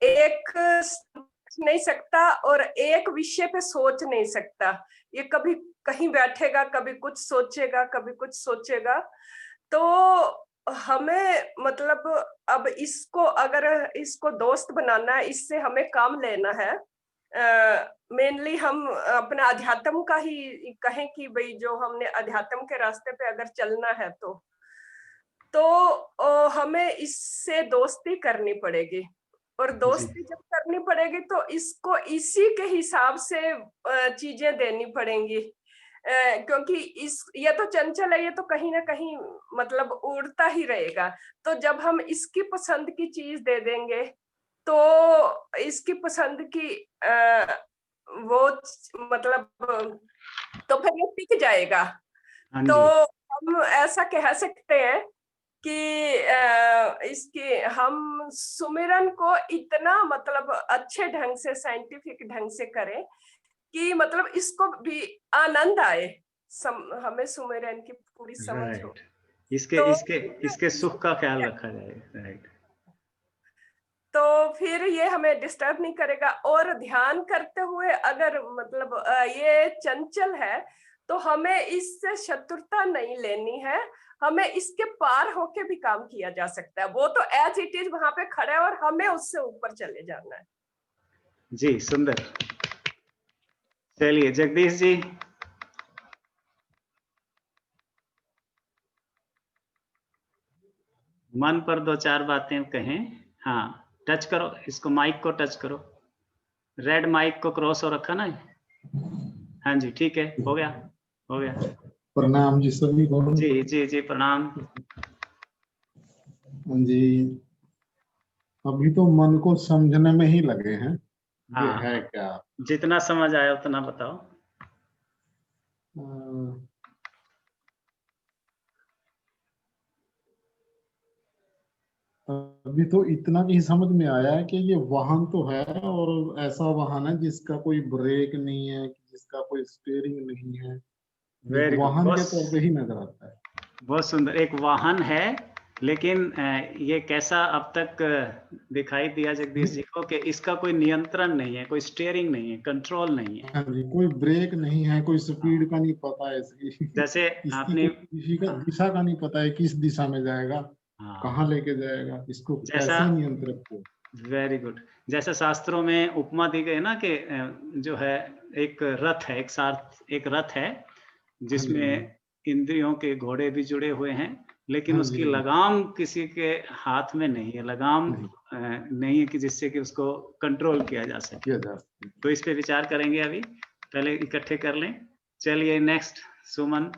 एक समझ नहीं सकता और एक विषय पे सोच नहीं सकता। ये कभी कहीं बैठेगा, कभी कुछ सोचेगा, कभी कुछ सोचेगा। तो हमें मतलब अब इसको अगर इसको दोस्त बनाना है, इससे हमें काम लेना है। मेनली हम अपना अध्यात्म का ही कहें कि भई जो हमने अध्यात्म के रास्ते पे अगर चलना है तो हमें इससे दोस्ती करनी पड़ेगी। और जी दोस्ती जब करनी पड़ेगी तो इसको इसी के हिसाब से चीजें देनी पड़ेंगी। क्योंकि इस ये तो चंचल है, ये तो कहीं ना कहीं मतलब उड़ता ही रहेगा। तो जब हम इसकी पसंद की चीज दे देंगे तो इसकी पसंद की वो मतलब तो फिर ये टिक जाएगा। हाँ तो जी, हम ऐसा कह सकते हैं कि इसकी हम सुमिरन को इतना मतलब अच्छे ढंग से साइंटिफिक ढंग से करें कि मतलब इसको भी आनंद आए, हमें सुमिरन की पूरी समझ हो। राइट। इसके तो इसके इसके सुख का ख्याल रखा जाए। राइट। तो फिर ये हमें डिस्टर्ब नहीं करेगा। और ध्यान करते हुए अगर मतलब ये चंचल है तो हमें इससे शत्रुता नहीं लेनी है। हमें इसके पार होके भी काम किया जा सकता है। वो तो एज इट इज वहां पे खड़ा है और हमें उससे ऊपर चले जाना है। जी, सुंदर। चलिए जगदीश जी, मन पर दो चार बातें कहें। हाँ, टच करो इसको, माइक को टच करो। रेड माइक को क्रॉस हो रखा ना। हाँ जी, ठीक है, हो गया, हो गया। प्रणाम जी सभी को। जी जी जी, प्रणाम। जी, अभी तो मन को समझने में ही लगे हैं, ये हाँ है हाँ, क्या। जितना समझ आया उतना बताओ। अभी तो इतना ही समझ में आया है कि ये वाहन तो है, और ऐसा वाहन है जिसका कोई ब्रेक नहीं है, जिसका कोई स्टीयरिंग नहीं है, एक वेरी गुड, वाहन के तौर पे बहुत ही नजर आता है। बहुत सुंदर। एक वाहन है, लेकिन ये कैसा अब तक दिखाई दिया जगदीश जी को कि इसका कोई नियंत्रण नहीं है, कोई स्टीयरिंग नहीं है, कंट्रोल नहीं है। हाँ जी, कोई ब्रेक नहीं है, कोई हाँ, स्पीड का नहीं पता है इसकी। जैसे इसकी आपने, कोई किसी का दिशा का नहीं पता है, किस दिशा में जाएगा, हाँ, कहाँ लेके जाएगा, इसको जैसा, कैसे नियंत्रित हो। वेरी गुड, जैसे शास्त्रों में उपमा दी गई ना कि जो है एक रथ है, एक साथ एक रथ है हाँ जी, जिसमें इंद्रियों के घोड़े भी जुड़े हुए हैं, लेकिन हाँ उसकी जी, लगाम किसी के हाथ में नहीं है, लगाम नहीं नहीं है कि जिससे कि उसको कंट्रोल किया जा सके। किया जा सकता। तो इस पे विचार करेंगे, अभी पहले इकट्ठे कर लें। चलिए नेक्स्ट, सुमन।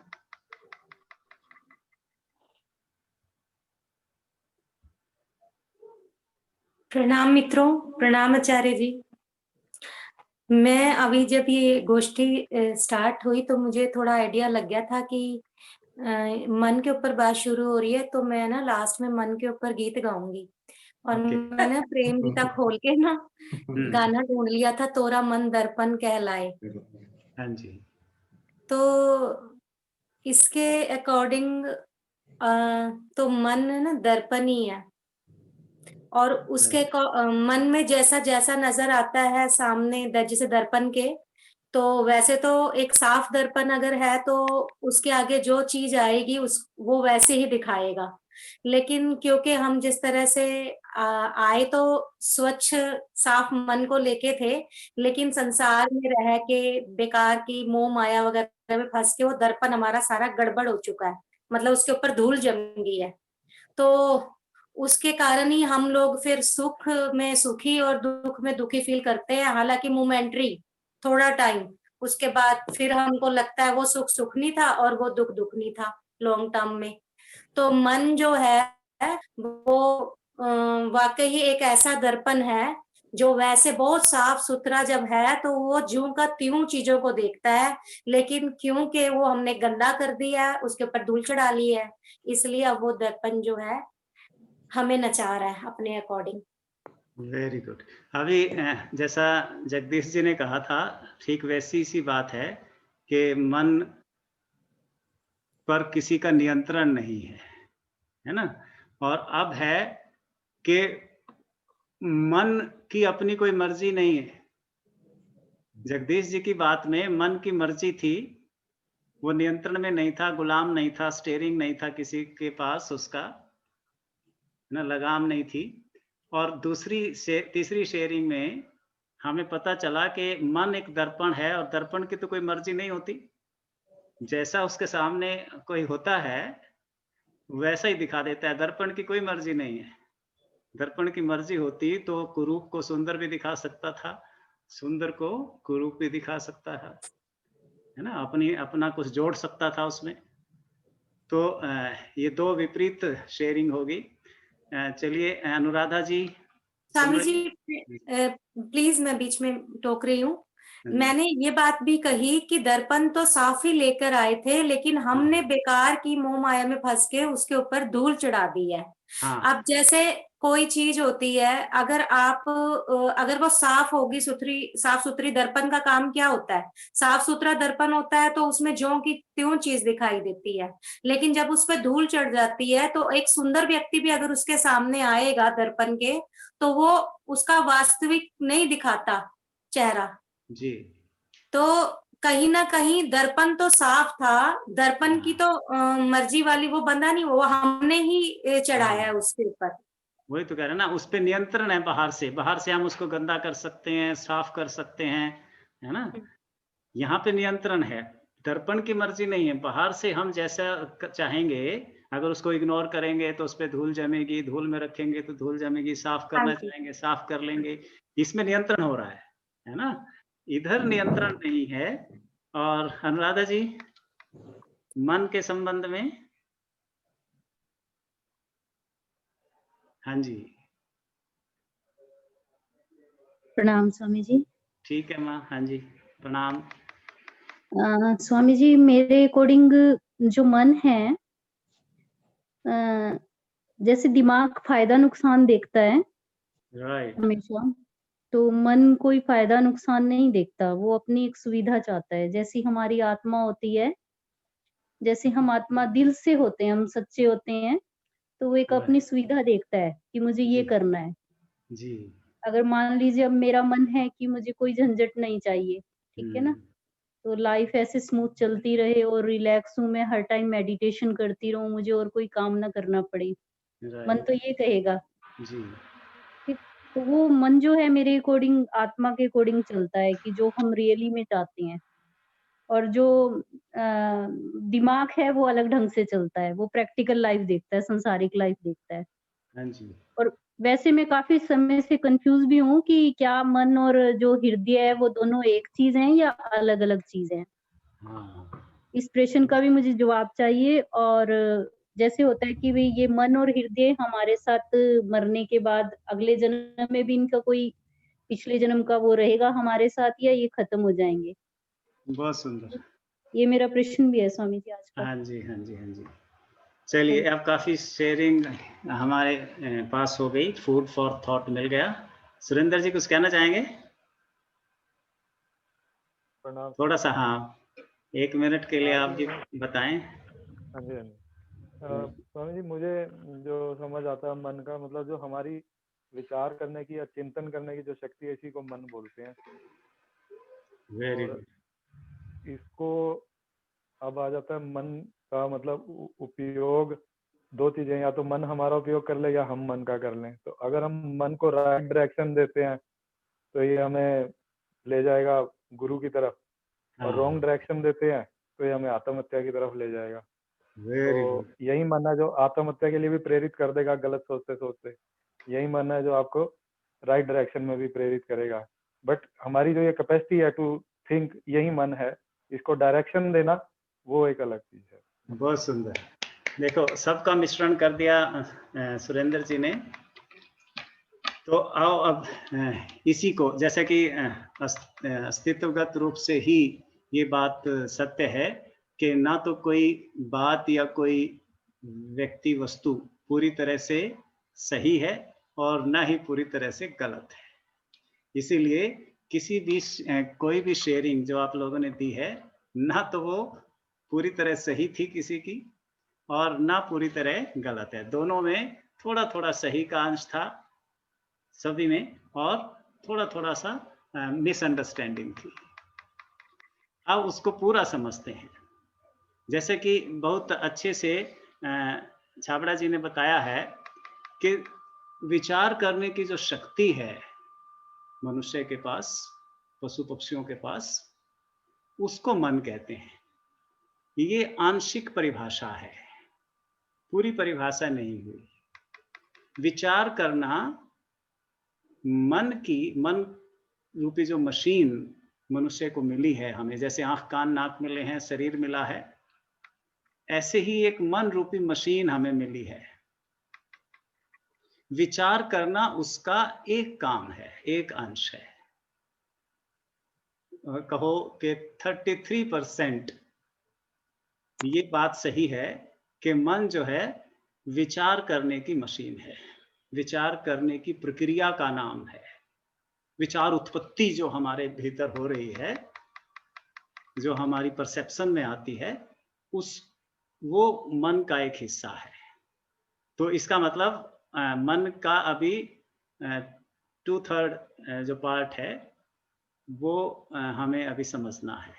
प्रणाम मित्रों, प्रणाम आचार्य जी। मैं अभी जब ये गोष्ठी स्टार्ट हुई तो मुझे थोड़ा आइडिया लग गया था कि मन के ऊपर बात शुरू हो रही है, तो मैं ना लास्ट में मन के ऊपर गीत गाऊंगी। और ओके। मैंने प्रेम गीता खोल के ना हम्म, गाना ढूंढ लिया था, तोरा मन दर्पण कहलाए। हाँ जी, तो इसके अकॉर्डिंग तो मन ना दर्पण ही है। और उसके मन में जैसा जैसा नजर आता है सामने जैसे दर्पण के, तो वैसे तो एक साफ दर्पण अगर है तो उसके आगे जो चीज आएगी उस वो वैसे ही दिखाएगा। लेकिन क्योंकि हम जिस तरह से आए तो स्वच्छ साफ मन को लेके थे, लेकिन संसार में रह के बेकार की मोह माया वगैरह में फंस के वो दर्पण हमारा सारा गड़बड़ हो चुका है, मतलब उसके ऊपर धूल जम गई है। तो उसके कारण ही हम लोग फिर सुख में सुखी और दुख में दुखी फील करते हैं, हालांकि मोमेंटरी, थोड़ा टाइम, उसके बाद फिर हमको लगता है वो सुख सुख नहीं था और वो दुख दुख नहीं था लॉन्ग टर्म में। तो मन जो है वो वाकई ही एक ऐसा दर्पण है जो वैसे बहुत साफ सुथरा जब है तो वो ज्यों का त्यों चीजों को देखता है, लेकिन क्योंकि वो हमने गंदा कर दिया है, उसके ऊपर धूल चढ़ा ली है, इसलिए अब वो दर्पण जो है हमें नचा रहा है अपने अकॉर्डिंग। Very good. अभी जैसा जगदीश जी ने कहा था, ठीक वैसी सी बात है कि मन पर किसी का नियंत्रण नहीं है, है ना। और अब है कि मन की अपनी कोई मर्जी नहीं है। जगदीश जी की बात में मन की मर्जी थी, वो नियंत्रण में नहीं था, गुलाम नहीं था, स्टीयरिंग नहीं था किसी के पास उसका, ना लगाम नहीं थी। और तीसरी शेयरिंग में हमें पता चला कि मन एक दर्पण है और दर्पण की तो कोई मर्जी नहीं होती। जैसा उसके सामने कोई होता है वैसा ही दिखा देता है, दर्पण की कोई मर्जी नहीं है। दर्पण की मर्जी होती तो कुरूप को सुंदर भी दिखा सकता था, सुंदर को कुरूप भी दिखा सकता था, है ना, अपना कुछ जोड़ सकता था उसमें। तो ये दो विपरीत शेयरिंग होगी। चलिए अनुराधा जी। स्वामी जी प्लीज मैं बीच में टोक रही हूँ। मैंने ये बात भी कही कि दर्पण तो साफ ही लेकर आए थे, लेकिन हमने बेकार की मोह माया में फंस के उसके ऊपर धूल चढ़ा दी है। अब जैसे कोई चीज होती है, अगर वो साफ होगी, साफ सुथरी, दर्पण का काम क्या होता है, साफ सुथरा दर्पण होता है तो उसमें ज्यों की त्यों चीज दिखाई देती है। लेकिन जब उस पर धूल चढ़ जाती है तो एक सुंदर व्यक्ति भी अगर उसके सामने आएगा दर्पण के, तो वो उसका वास्तविक नहीं दिखाता चेहरा जी। तो कहीं ना कहीं दर्पण तो साफ था, दर्पण की तो मर्जी वाली वो बंदा नहीं, वो हमने ही चढ़ाया है उसके ऊपर। वही तो कह रहे हैं ना, उस पे नियंत्रण है बाहर से हम उसको गंदा कर सकते हैं, साफ कर सकते हैं, है ना। यहाँ पे नियंत्रण है, दर्पण की मर्जी नहीं है। बाहर से हम जैसा चाहेंगे, अगर उसको इग्नोर करेंगे तो उस पर धूल जमेगी, धूल में रखेंगे तो धूल जमेगी, साफ करना चाहेंगे साफ कर लेंगे। इसमें नियंत्रण हो रहा है ना, इधर नियंत्रण नहीं है। और अनुराधा जी, मन के संबंध में। हाँ जी, प्रणाम स्वामी जी। ठीक है माँ, हाँ जी प्रणाम। स्वामी जी, मेरे अकॉर्डिंग जो मन है, जैसे दिमाग फायदा नुकसान देखता है हमेशा, तो मन कोई फायदा नुकसान नहीं देखता, वो अपनी एक सुविधा चाहता है। जैसी हमारी आत्मा होती है, जैसे हम आत्मा दिल से होते हैं, हम सच्चे होते हैं, तो वो एक अपनी सुविधा देखता है कि मुझे ये करना है जी। अगर मान लीजिए अब मेरा मन है कि मुझे कोई झंझट नहीं चाहिए, ठीक है ना, तो लाइफ ऐसे स्मूथ चलती रहे और रिलैक्स हूँ, मैं हर टाइम मेडिटेशन करती रहूं, मुझे और कोई काम ना करना पड़े, मन तो ये कहेगा जी। ठीक। तो वो मन जो है मेरे अकॉर्डिंग आत्मा के अकॉर्डिंग चलता है कि जो हम रियली में चाहते हैं, और जो दिमाग है वो अलग ढंग से चलता है, वो प्रैक्टिकल लाइफ देखता है, संसारिक लाइफ देखता है। हाँ जी। और वैसे मैं काफी समय से कंफ्यूज भी हूँ कि क्या मन और जो हृदय है वो दोनों एक चीज हैं या अलग अलग चीज हैं। इस प्रश्न का भी मुझे जवाब चाहिए। और जैसे होता है कि भाई ये मन और हृदय हमारे साथ मरने के बाद अगले जन्म में भी इनका कोई पिछले जन्म का वो रहेगा हमारे साथ, या ये खत्म हो जाएंगे। बहुत सुंदर, ये मेरा प्रश्न भी है स्वामी जी आज का। हाँ जी हाँ जी हाँ जी। चलिए, अब काफी शेयरिंग हमारे पास हो गई, फूड फॉर थॉट मिल गया। सुरेंद्र जी कुछ कहना चाहेंगे? थोड़ा सा, हाँ 1 मिनट के लिए आप जी बताएं। हाँ जी, हाँ जी। स्वामी जी, मुझे जो समझ आता है मन का मतलब, जो हमारी विचार करने की या चिंतन करने की जो शक्ति है, इसी को मन बोलते हैं। वेरी और इसको अब आ जाता है मन का मतलब उपयोग। दो चीजें, या तो मन हमारा उपयोग कर ले या हम मन का कर लें। तो अगर हम मन को राइट डायरेक्शन देते हैं तो ये हमें ले जाएगा गुरु की तरफ, और रॉन्ग डायरेक्शन देते हैं तो ये हमें आत्महत्या की तरफ ले जाएगा। तो यही मन है जो आत्महत्या के लिए भी प्रेरित कर देगा, गलत सोचते सोचते। यही मन है जो आपको राइट डायरेक्शन में भी प्रेरित करेगा। बट हमारी जो ये कैपेसिटी है टू थिंक, यही मन है। इसको डायरेक्शन देना वो एक अलग चीज है। बहुत सुंदर, देखो सबका मिश्रण कर दिया सुरेंद्र जी ने। तो आओ अब इसी को, जैसे कि अस्तित्वगत रूप से ही ये बात सत्य है कि ना तो कोई बात या कोई व्यक्ति वस्तु पूरी तरह से सही है और ना ही पूरी तरह से गलत है। इसीलिए किसी भी कोई भी शेयरिंग जो आप लोगों ने दी है, ना तो वो पूरी तरह सही थी किसी की और ना पूरी तरह गलत है। दोनों में थोड़ा थोड़ा सही का अंश था, सभी में, और थोड़ा थोड़ा सा मिसअंडरस्टैंडिंग थी। अब उसको पूरा समझते हैं। जैसे कि बहुत अच्छे से छाबड़ा जी ने बताया है कि विचार करने की जो शक्ति है मनुष्य के पास, पशु पक्षियों के पास, उसको मन कहते हैं। ये आंशिक परिभाषा है, पूरी परिभाषा नहीं हुई। विचार करना मन रूपी जो मशीन मनुष्य को मिली है हमें, जैसे आंख कान नाक मिले हैं, शरीर मिला है, ऐसे ही एक मन रूपी मशीन हमें मिली है। विचार करना उसका एक काम है, एक अंश है। कहो कि 33% ये बात सही है कि मन जो है विचार करने की मशीन है, विचार करने की प्रक्रिया का नाम है। विचार उत्पत्ति जो हमारे भीतर हो रही है, जो हमारी परसेप्शन में आती है, वो मन का एक हिस्सा है। तो इसका मतलब मन का अभी 2/3 जो पार्ट है वो हमें अभी समझना है।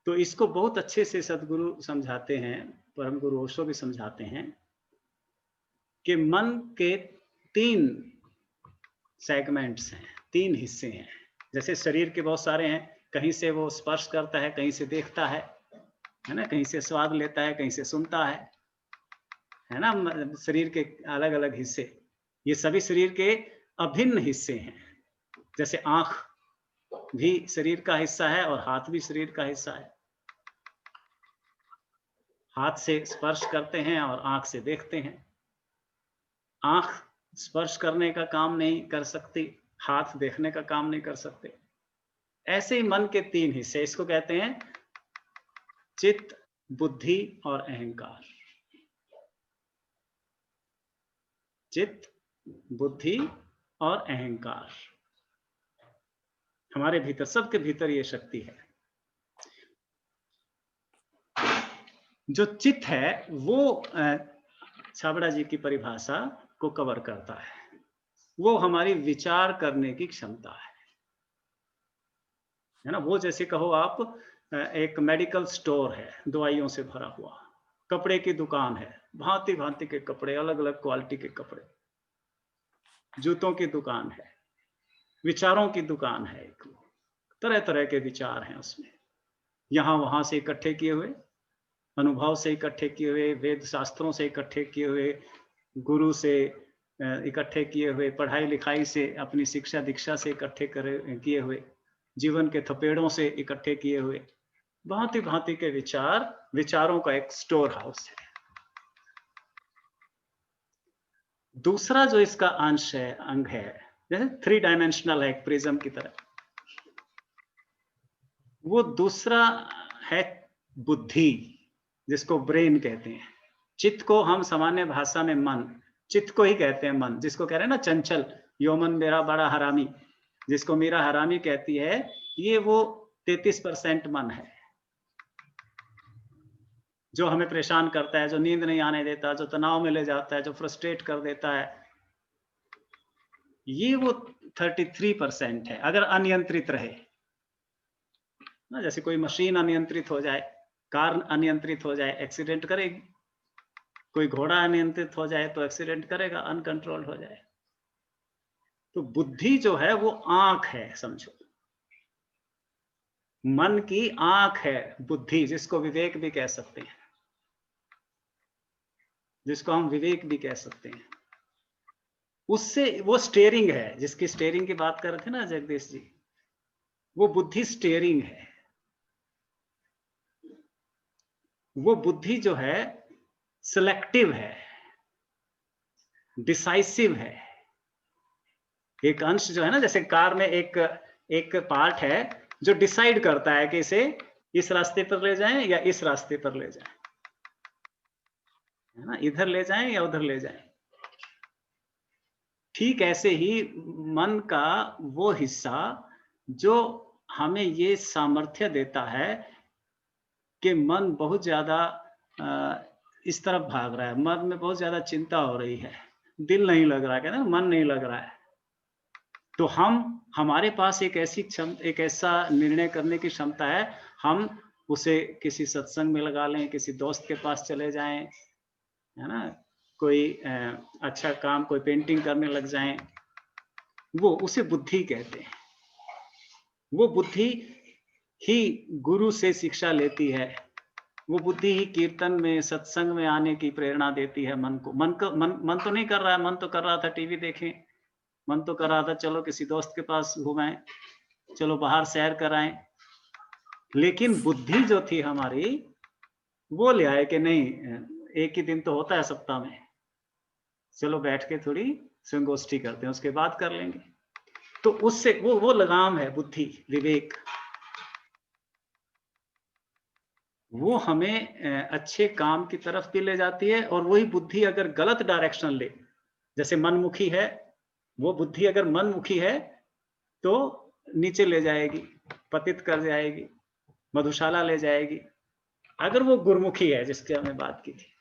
तो इसको बहुत अच्छे से सदगुरु समझाते हैं, परम गुरु ओशो भी समझाते हैं कि मन के 3 सेगमेंट्स हैं, 3 हिस्से हैं। जैसे शरीर के बहुत सारे हैं, कहीं से वो स्पर्श करता है, कहीं से देखता है ना, कहीं से स्वाद लेता है, कहीं से सुनता है ना, शरीर के अलग अलग हिस्से। ये सभी शरीर के अभिन्न हिस्से हैं। जैसे आंख भी शरीर का हिस्सा है और हाथ भी शरीर का हिस्सा है। हाथ से स्पर्श करते हैं और आंख से देखते हैं। आंख स्पर्श करने का काम नहीं कर सकती, हाथ देखने का काम नहीं कर सकते। ऐसे ही मन के 3 हिस्से, इसको कहते हैं चित्त, बुद्धि और अहंकार। चित्त, बुद्धि और अहंकार हमारे भीतर, सबके भीतर ये शक्ति है। जो चित्त है वो छाबड़ा जी की परिभाषा को कवर करता है। वो हमारी विचार करने की क्षमता है ना। वो जैसे कहो आप एक मेडिकल स्टोर है, दवाइयों से भरा हुआ, कपड़े की दुकान है, भांति भांति के कपड़े, अलग अलग क्वालिटी के कपड़े, जूतों की दुकान है, विचारों की दुकान है, तरह तरह के विचार हैं उसमें, यहाँ वहां से इकट्ठे किए हुए, अनुभव से इकट्ठे किए हुए, वेद शास्त्रों से इकट्ठे किए हुए, गुरु से इकट्ठे किए हुए, पढ़ाई लिखाई से, अपनी शिक्षा दीक्षा से इकट्ठे किए हुए, जीवन के थपेड़ों से इकट्ठे किए हुए, भांति भांति के विचारों का एक स्टोर हाउस है। दूसरा जो इसका अंश है, अंग है, जैसे 3 डायमेंशनल है, एक प्रिज्म की तरह, वो दूसरा है बुद्धि, जिसको ब्रेन कहते हैं। चित्त को हम सामान्य भाषा में मन, चित्त को ही कहते हैं मन, जिसको कह रहे हैं ना चंचल, यो मन मेरा बड़ा हरामी, जिसको मीरा हरामी कहती है, ये वो 33% मन है जो हमें परेशान करता है, जो नींद नहीं आने देता, जो तनाव में ले जाता है, जो फ्रस्ट्रेट कर देता है। ये वो 33% है अगर अनियंत्रित रहे ना। जैसे कोई मशीन अनियंत्रित हो जाए, कार अनियंत्रित हो जाए, एक्सीडेंट करेगी। कोई घोड़ा अनियंत्रित हो जाए तो एक्सीडेंट करेगा, अनकंट्रोल्ड हो जाए। तो बुद्धि जो है वो आंख है, समझो, मन की आंख है बुद्धि, जिसको विवेक भी कह सकते हैं, जिसको हम विवेक भी कह सकते हैं। उससे वो स्टीयरिंग है, जिसकी स्टीयरिंग की बात कर रहे थे ना जगदीश जी, वो बुद्धि स्टीयरिंग है। वो बुद्धि जो है सिलेक्टिव है, डिसाइसिव है। एक अंश जो है ना, जैसे कार में एक पार्ट है जो डिसाइड करता है कि इसे इस रास्ते पर ले जाएं या इस रास्ते पर ले जाएं, है ना, इधर ले जाएं या उधर ले जाएं। ठीक ऐसे ही मन का वो हिस्सा जो हमें ये सामर्थ्य देता है कि मन बहुत ज्यादा इस तरफ भाग रहा है, मन में बहुत ज्यादा चिंता हो रही है, दिल नहीं लग रहा है, कहते हैं मन नहीं लग रहा है, तो हमारे पास एक ऐसा निर्णय करने की क्षमता है, हम उसे किसी सत्संग में लगा लें, किसी दोस्त के पास चले जाएं, है ना, कोई अच्छा काम, कोई पेंटिंग करने लग जाएं, वो उसे बुद्धि कहते हैं। वो बुद्धि ही गुरु से शिक्षा लेती है, वो बुद्धि ही कीर्तन में, सत्संग में आने की प्रेरणा देती है मन को। मन तो नहीं कर रहा है, मन तो कर रहा था टीवी देखें, मन तो कर रहा था चलो किसी दोस्त के पास घुमाएं, चलो बाहर सैर कराएं, लेकिन बुद्धि जो थी हमारी वो ले आए कि नहीं, एक ही दिन तो होता है सप्ताह में, चलो बैठ के थोड़ी संगोष्ठी करते हैं, उसके बाद कर लेंगे। तो उससे वो लगाम है बुद्धि, विवेक, वो हमें अच्छे काम की तरफ भी ले जाती है। और वही बुद्धि अगर गलत डायरेक्शन ले, जैसे मनमुखी है, वो बुद्धि अगर मनमुखी है तो नीचे ले जाएगी, पतित कर जाएगी, मधुशाला ले जाएगी। अगर वो गुरुमुखी है, जिसकी हमने बात की थी,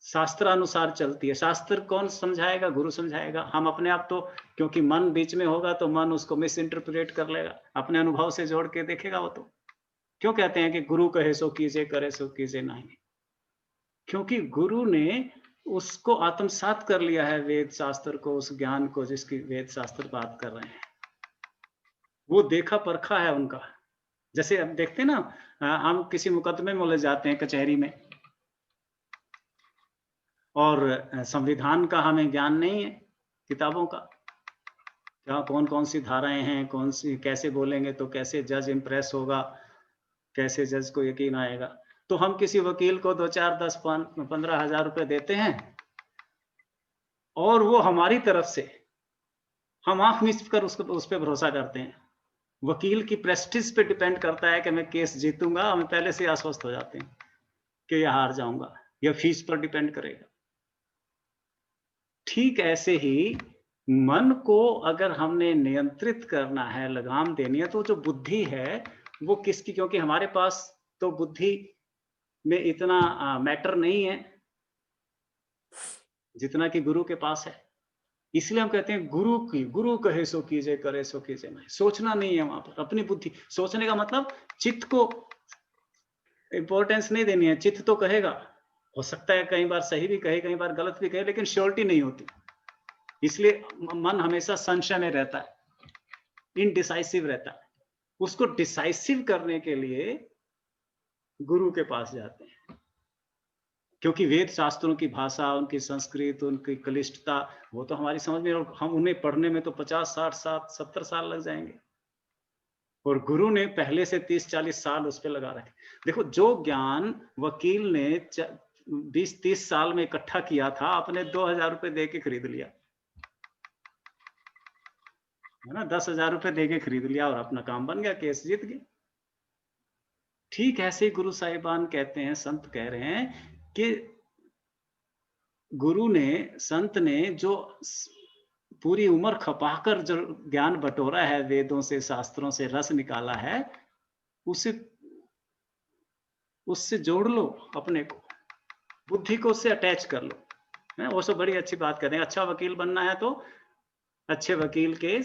शास्त्रानुसार चलती है, शास्त्र कौन समझाएगा? गुरु समझाएगा। हम अपने आप तो, क्योंकि मन बीच में होगा तो मन उसको मिस इंटरप्रेट कर लेगा, अपने अनुभव से जोड़ के देखेगा। वो तो क्यों कहते हैं कि गुरु कहे सो कीजिए, करे सो कीजिए नहीं? क्योंकि गुरु ने उसको आत्मसात कर लिया है, वेद शास्त्र को, उस ज्ञान को जिसकी वेद शास्त्र बात कर रहे हैं। वो देखा परखा है उनका। जैसे अब देखते हैं ना, हम किसी मुकदमे में उलझ जाते हैं कचहरी में, और संविधान का हमें ज्ञान नहीं है, किताबों का, क्या कौन कौन सी धाराएं हैं, कौन सी कैसे बोलेंगे तो कैसे जज इंप्रेस होगा, कैसे जज को यकीन आएगा। तो हम किसी वकील को 2, 4, 10, 15 हजार रुपए देते हैं, और वो हमारी तरफ से, हम आंख मीच कर उस पर भरोसा करते हैं। वकील की प्रेस्टीज पे डिपेंड करता है कि मैं केस जीतूंगा, हम पहले से आश्वस्त हो जाते हैं कि यह हार जाऊंगा, या फीस पर डिपेंड करेगा। ठीक ऐसे ही मन को अगर हमने नियंत्रित करना है, लगाम देनी है, तो जो बुद्धि है वो किसकी, क्योंकि हमारे पास तो बुद्धि में इतना मैटर नहीं है जितना कि गुरु के पास है। इसलिए हम कहते हैं गुरु कहे सो कीजिए, करे सो कीजिए नहीं। सोचना नहीं है वहां पर, अपनी बुद्धि। सोचने का मतलब चित्त को इंपॉर्टेंस नहीं देनी है। चित्त तो कहेगा, हो सकता है कई बार सही भी कहे, कई बार गलत भी कहे, लेकिन श्योरिटी नहीं होती। इसलिए मन हमेशा संशय में रहता है, इनडिसाइसिव रहता है। उसको डिसाइसिव करने के लिए गुरु के पास जाते हैं, क्योंकि वेद शास्त्रों की भाषा, उनकी संस्कृत, उनकी क्लिष्टता, वो तो हमारी समझ में, और हम उन्हें पढ़ने में तो 50, 60, 70 साल लग जाएंगे, और गुरु ने पहले से 30, 40 साल उस पर लगा रखे। देखो, जो ज्ञान वकील ने 20, 30 साल में इकट्ठा किया था, आपने 2000 रुपए दे के खरीद लिया, है ना, 10,000 रुपए दे के खरीद लिया, और अपना काम बन गया, केस जीत गए। ठीक ऐसे ही गुरु साहिबान कहते हैं, संत कह रहे हैं कि गुरु ने, संत ने जो पूरी उम्र खपाकर जो ज्ञान बटोरा है, वेदों से, शास्त्रों से रस निकाला है, उससे जोड़ लो अपने को, बुद्धि को उससे अटैच कर लो। है, वो सब बड़ी अच्छी बात कहते हैं। अच्छा वकील बनना है तो अच्छे वकील के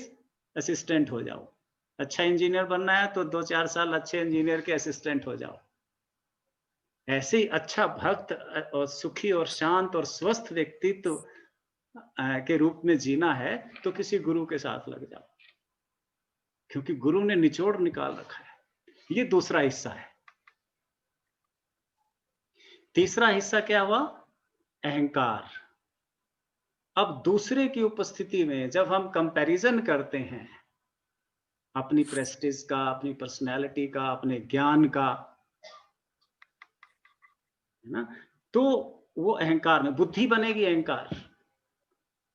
असिस्टेंट हो जाओ, अच्छा इंजीनियर बनना है तो 2, 4 साल अच्छे इंजीनियर के असिस्टेंट हो जाओ। ऐसे ही अच्छा भक्त और सुखी और शांत और स्वस्थ व्यक्तित्व के रूप में जीना है तो किसी गुरु के साथ लग जाओ, क्योंकि गुरु ने निचोड़ निकाल रखा है। ये दूसरा हिस्सा है। तीसरा हिस्सा क्या हुआ? अहंकार। अब दूसरे की उपस्थिति में जब हम कंपैरिजन करते हैं, अपनी प्रेस्टीज का, अपनी पर्सनैलिटी का, अपने ज्ञान का, है ना, तो वो अहंकार में बुद्धि बनेगी। अहंकार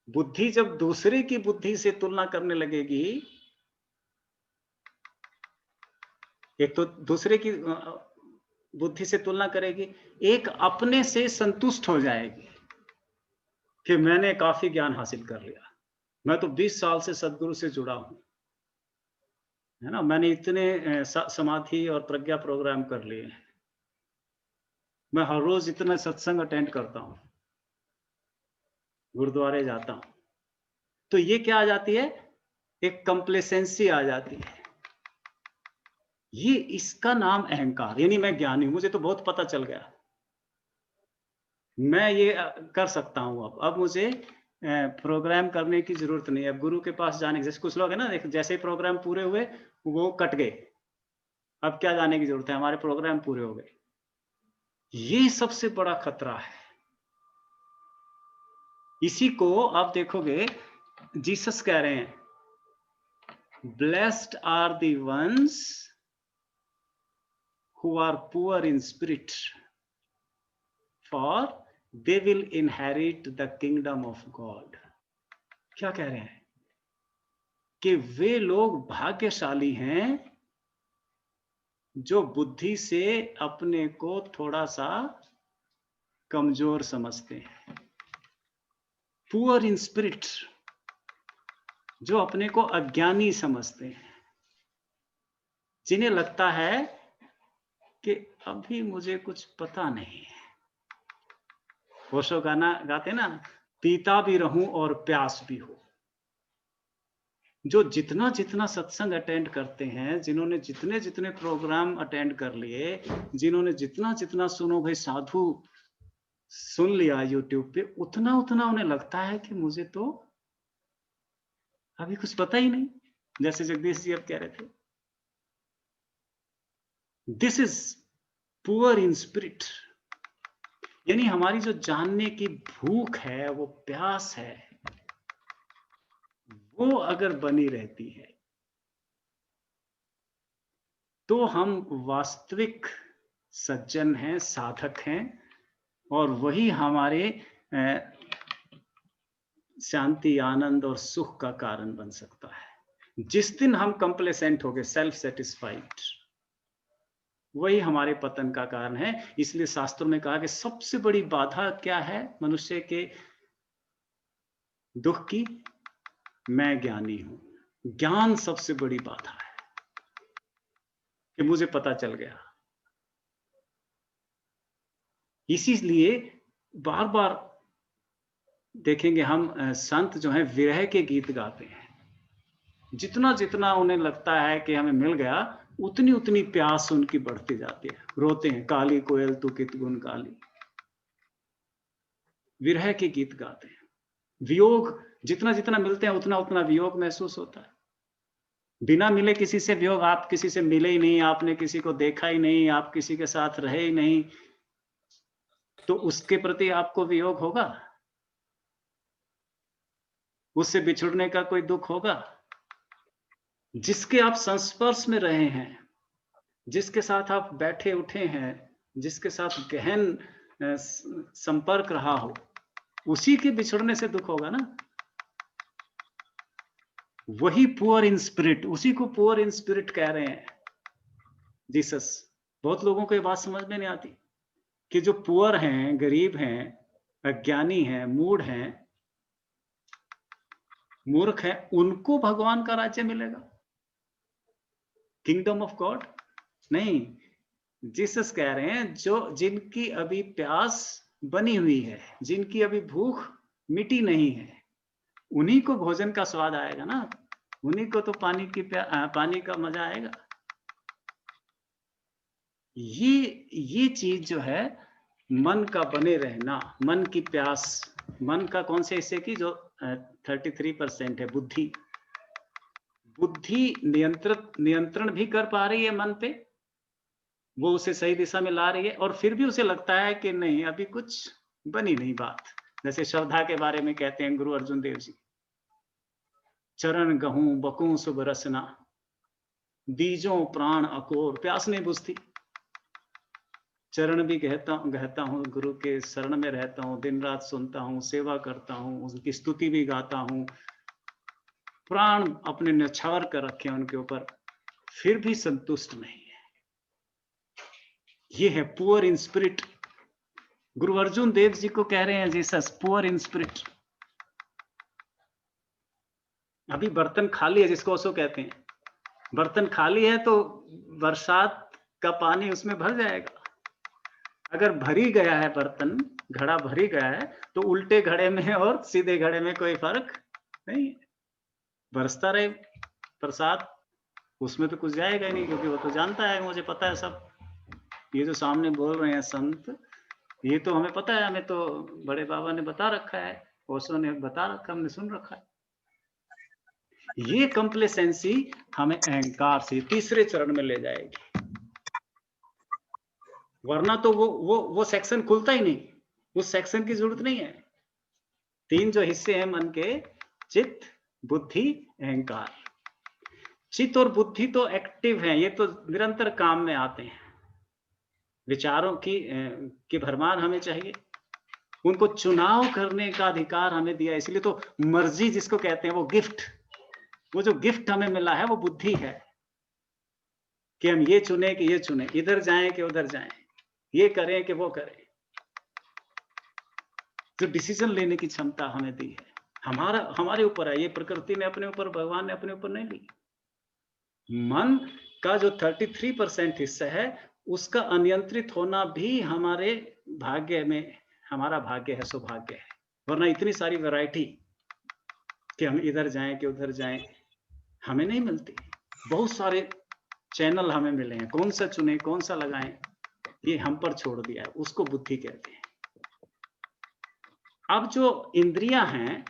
बुद्धि जब दूसरे की बुद्धि से तुलना करने लगेगी, एक तो दूसरे की बुद्धि से तुलना करेगी, एक अपने से संतुष्ट हो जाएगी कि मैंने काफी ज्ञान हासिल कर लिया, मैं तो 20 साल से सदगुरु से जुड़ा हूं, है ना, मैंने इतने समाधि और प्रज्ञा प्रोग्राम कर लिए हैं, मैं हर रोज इतना सत्संग अटेंड करता हूं, गुरुद्वारे जाता हूं, तो ये क्या आ जाती है, एक कंप्लेसेंसी आ जाती है। ये इसका नाम अहंकार, यानी मैं ज्ञानी हूं, मुझे तो बहुत पता चल गया, मैं ये कर सकता हूं। अब मुझे प्रोग्राम करने की जरूरत नहीं है, अब गुरु के पास जाने की। जैसे कुछ लोग है ना, जैसे ही प्रोग्राम पूरे हुए वो कट गए, अब क्या जाने की जरूरत है, हमारे प्रोग्राम पूरे हो गए। ये सबसे बड़ा खतरा है। इसी को आप देखोगे जीसस कह रहे हैं, blessed are the ones who are poor in spirit, for they will inherit the kingdom of God. क्या कह रहे हैं कि वे लोग भाग्यशाली हैं जो बुद्धि से अपने को थोड़ा सा कमजोर समझते हैं, पुअर इन स्पिरिट, जो अपने को अज्ञानी समझते हैं, जिन्हें लगता है कि अभी मुझे कुछ पता नहीं है। ओशो गाना गाते ना, पीता भी रहूं और प्यास भी हो। जो जितना जितना सत्संग अटेंड करते हैं, जिन्होंने जितने जितने प्रोग्राम अटेंड कर लिए, जिन्होंने जितना जितना सुनो भाई साधु सुन लिया यूट्यूब पे, उतना उतना उन्हें लगता है कि मुझे तो अभी कुछ पता ही नहीं। जैसे जगदीश जी अब कह रहे थे, this is poor in spirit, यानी हमारी जो जानने की भूख है, वो प्यास है, वो अगर बनी रहती है तो हम वास्तविक सज्जन हैं, साधक हैं, और वही हमारे शांति, आनंद और सुख का कारण बन सकता है। जिस दिन हम कंप्लेसेंट हो गए, सेल्फ सेटिस्फाइड, वही हमारे पतन का कारण है। इसलिए शास्त्रों में कहा कि सबसे बड़ी बाधा क्या है मनुष्य के दुख की, मैं ज्ञानी हूं। ज्ञान सबसे बड़ी बाधा है कि मुझे पता चल गया। इसीलिए बार बार देखेंगे हम संत जो हैं विरह के गीत गाते हैं। जितना जितना उन्हें लगता है कि हमें मिल गया, उतनी उतनी प्यास उनकी बढ़ती जाती है। रोते हैं, काली कोयल तू कित गुण काली, विरह के गीत गाते हैं। वियोग जितना जितना मिलते हैं, उतना उतना वियोग महसूस होता है। बिना मिले किसी से वियोग, आप किसी से मिले ही नहीं, आपने किसी को देखा ही नहीं, आप किसी के साथ रहे ही नहीं, तो उसके प्रति आपको वियोग होगा, उससे बिछुड़ने का कोई दुख होगा। जिसके आप संस्पर्श में रहे हैं, जिसके साथ आप बैठे उठे हैं, जिसके साथ गहन संपर्क रहा हो, उसी के बिछुड़ने से दुख होगा ना। वही पुअर इन स्पिरिट, उसी को पुअर इन स्पिरिट कह रहे हैं जीसस। बहुत लोगों को ये बात समझ में नहीं आती कि जो पुअर हैं, गरीब हैं, अज्ञानी हैं, मूढ़ हैं, मूर्ख हैं, उनको भगवान का राज्य मिलेगा, किंगडम ऑफ गॉड नहीं। जीसस कह रहे हैं जो जिनकी अभी प्यास बनी हुई है, जिनकी अभी भूख मिटी नहीं है, उन्हीं को भोजन का स्वाद आएगा ना, उन्हीं को तो पानी का मजा आएगा। ये चीज जो है, मन का बने रहना, मन की प्यास, मन का कौन से हिस्से की, जो 33% है बुद्धि। बुद्धि नियंत्रण भी कर पा रही है मन पे, वो उसे सही दिशा में ला रही है, और फिर भी उसे लगता है कि नहीं अभी कुछ बनी नहीं बात। जैसे श्रद्धा के बारे में कहते हैं गुरु अर्जुन देव जी, चरण गहूं बकूं सुब रसना, बीजों प्राण अकोर, प्यास नहीं बुझती। चरण भी कहता हूँ, गुरु के शरण में रहता हूँ, दिन रात सुनता हूँ, सेवा करता हूँ, उनकी स्तुति भी गाता हूँ, प्राण अपने न्यौछावर कर रखे हैं उनके ऊपर, फिर भी संतुष्ट नहीं है। ये है पुअर इन स्पिरिट। गुरु अर्जुन देव जी को कह रहे हैं जीसस, पुअर इन स्पिरिट। अभी बर्तन खाली है, जिसको ओशो कहते हैं, बर्तन खाली है तो बरसात का पानी उसमें भर जाएगा। अगर भरी गया है बर्तन, घड़ा भरी गया है, तो उल्टे घड़े में और सीधे घड़े में कोई फर्क नहीं है। बरसता रहे प्रसाद, उसमें तो कुछ जाएगा ही नहीं, क्योंकि वो तो जानता है, मुझे पता है सब। ये जो सामने बोल रहे हैं संत, ये तो हमें पता है, हमें तो बड़े बाबा ने बता रखा है, ओशो ने बता रखा, हमने सुन रखा है। ये कंप्लेसेंसी हमें अहंकार से तीसरे चरण में ले जाएगी, वरना तो वो सेक्शन खुलता ही नहीं, उस सेक्शन की जरूरत नहीं है। 3 जो हिस्से हैं मन के, चित्त, बुद्धि, अहंकार। चित्त और बुद्धि तो एक्टिव हैं, ये तो निरंतर काम में आते हैं। विचारों की भरमार हमें चाहिए, उनको चुनाव करने का अधिकार हमें दिया, इसलिए तो मर्जी जिसको कहते हैं, वो गिफ्ट, वो जो गिफ्ट हमें मिला है वो बुद्धि है, कि हम ये चुने कि ये चुने, इधर जाएं कि उधर जाएं, ये करें कि वो करें। जो डिसीजन लेने की क्षमता हमें दी है, हमारे ऊपर है, ये प्रकृति ने अपने ऊपर, भगवान ने अपने ऊपर नहीं ली। मन का जो 33% हिस्सा है, उसका अनियंत्रित होना भी हमारे भाग्य में, हमारा भाग्य है, सौभाग्य है। वरना इतनी सारी वैरायटी कि हम इधर जाएं कि उधर जाएं हमें नहीं मिलती। बहुत सारे चैनल हमें मिले हैं, कौन सा चुने, कौन सा लगाएं, ये हम पर छोड़ दिया है, उसको बुद्धि कहते हैं। अब जो इंद्रियां हैं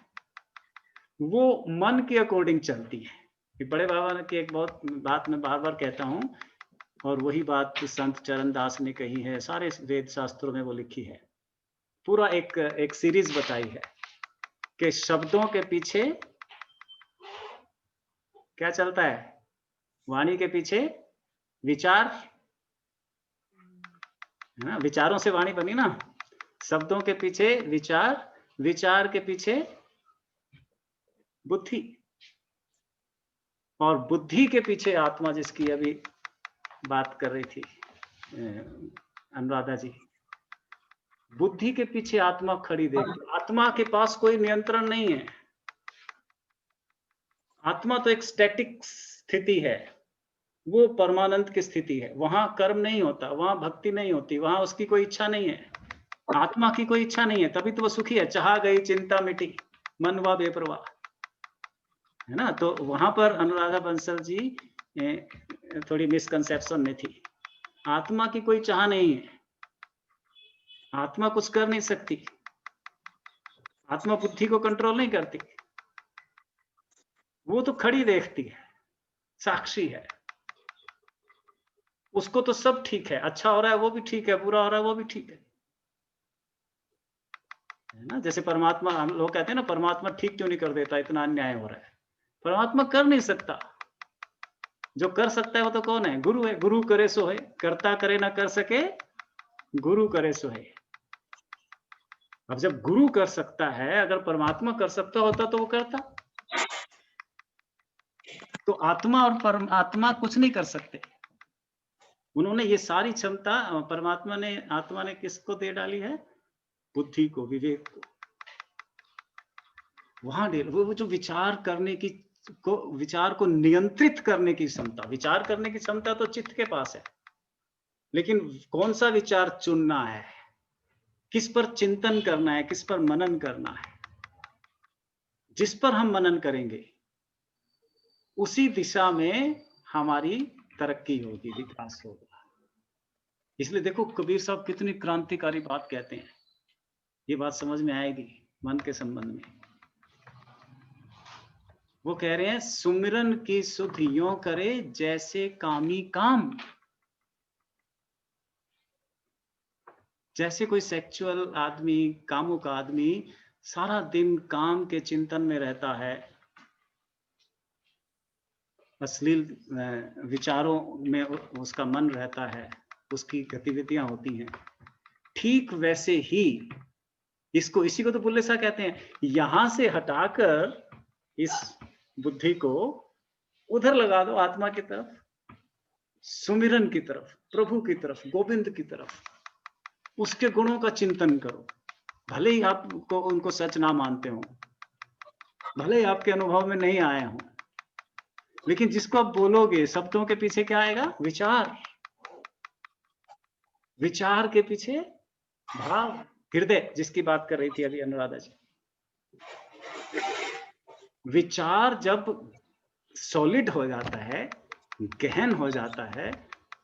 वो मन के अकॉर्डिंग चलती है। बड़े बाबा की एक बहुत बात मैं बार बार कहता हूं, और वही बात संत चरण दास ने कही है, सारे वेद शास्त्रों में वो लिखी है। पूरा एक सीरीज बताई है कि शब्दों के पीछे क्या चलता है, वाणी के पीछे विचार, है ना, विचारों से वाणी बनी ना। शब्दों के पीछे विचार, विचार के पीछे बुद्धि, और बुद्धि के पीछे आत्मा, जिसकी अभी बात कर रही थी अनुराधा जी। बुद्धि के पीछे आत्मा खड़ी देखती। आत्मा के पास कोई नियंत्रण नहीं है। आत्मा तो एक स्टैटिक स्थिति है, वो परमानंद की स्थिति है, वहां कर्म नहीं होता, वहां भक्ति नहीं होती, वहां उसकी कोई इच्छा नहीं है। आत्मा की कोई इच्छा नहीं है, तभी तो वो सुखी है। चाह गई चिंता मिटी, मन हुआ बेपरवाह, है ना। तो वहां पर अनुराधा बंसल जी थोड़ी मिसकंसेप्शन में थी। आत्मा की कोई चाह नहीं है, आत्मा कुछ कर नहीं सकती, आत्मा बुद्धि को कंट्रोल नहीं करती, वो तो खड़ी देखती है, साक्षी है। उसको तो सब ठीक है, अच्छा हो रहा है वो भी ठीक है, बुरा हो रहा है वो भी ठीक है ना। जैसे परमात्मा, हम लोग कहते हैं ना, परमात्मा ठीक क्यों नहीं कर देता, इतना अन्याय हो रहा है। परमात्मा कर नहीं सकता, जो कर सकता है वो तो कौन है, गुरु है। गुरु करे सो है, करता करे ना कर सके, गुरु करे सो है। अब जब गुरु कर सकता है, अगर परमात्मा कर सकता होता तो वो करता। तो आत्मा और परमात्मा कुछ नहीं कर सकते। उन्होंने ये सारी क्षमता परमात्मा ने, आत्मा ने किसको दे डाली है, बुद्धि को, विवेक को। वहां दे, वो जो विचार करने की विचार को नियंत्रित करने की क्षमता, विचार करने की क्षमता तो चित्त के पास है, लेकिन कौन सा विचार चुनना है, किस पर चिंतन करना है, किस पर मनन करना है, जिस पर हम मनन करेंगे उसी दिशा में हमारी तरक्की होगी, विकास होगा। इसलिए देखो कबीर साहब कितनी क्रांतिकारी बात कहते हैं, ये बात समझ में आएगी मन के संबंध में। वो कह रहे हैं, सुमिरन की सुध यों करे जैसे कामी काम। जैसे कोई सेक्सुअल आदमी, कामुक आदमी सारा दिन काम के चिंतन में रहता है, अश्लील विचारों में उसका मन रहता है, उसकी गतिविधियां होती हैं, ठीक वैसे ही इसको, इसी को तो बुल्ले शाह कहते हैं, यहां से हटाकर इस बुद्धि को उधर लगा दो, आत्मा की तरफ, सुमिरन की तरफ, प्रभु की तरफ, गोविंद की तरफ, उसके गुणों का चिंतन करो। भले ही आपको उनको सच ना मानते हो, भले ही आपके अनुभव में नहीं आए हो, लेकिन जिसको आप बोलोगे, शब्दों के पीछे क्या आएगा, विचार, विचार के पीछे भाव, हृदय, जिसकी बात कर रही थी अभी अनुराधा जी। विचार जब सॉलिड हो जाता है, गहन हो जाता है,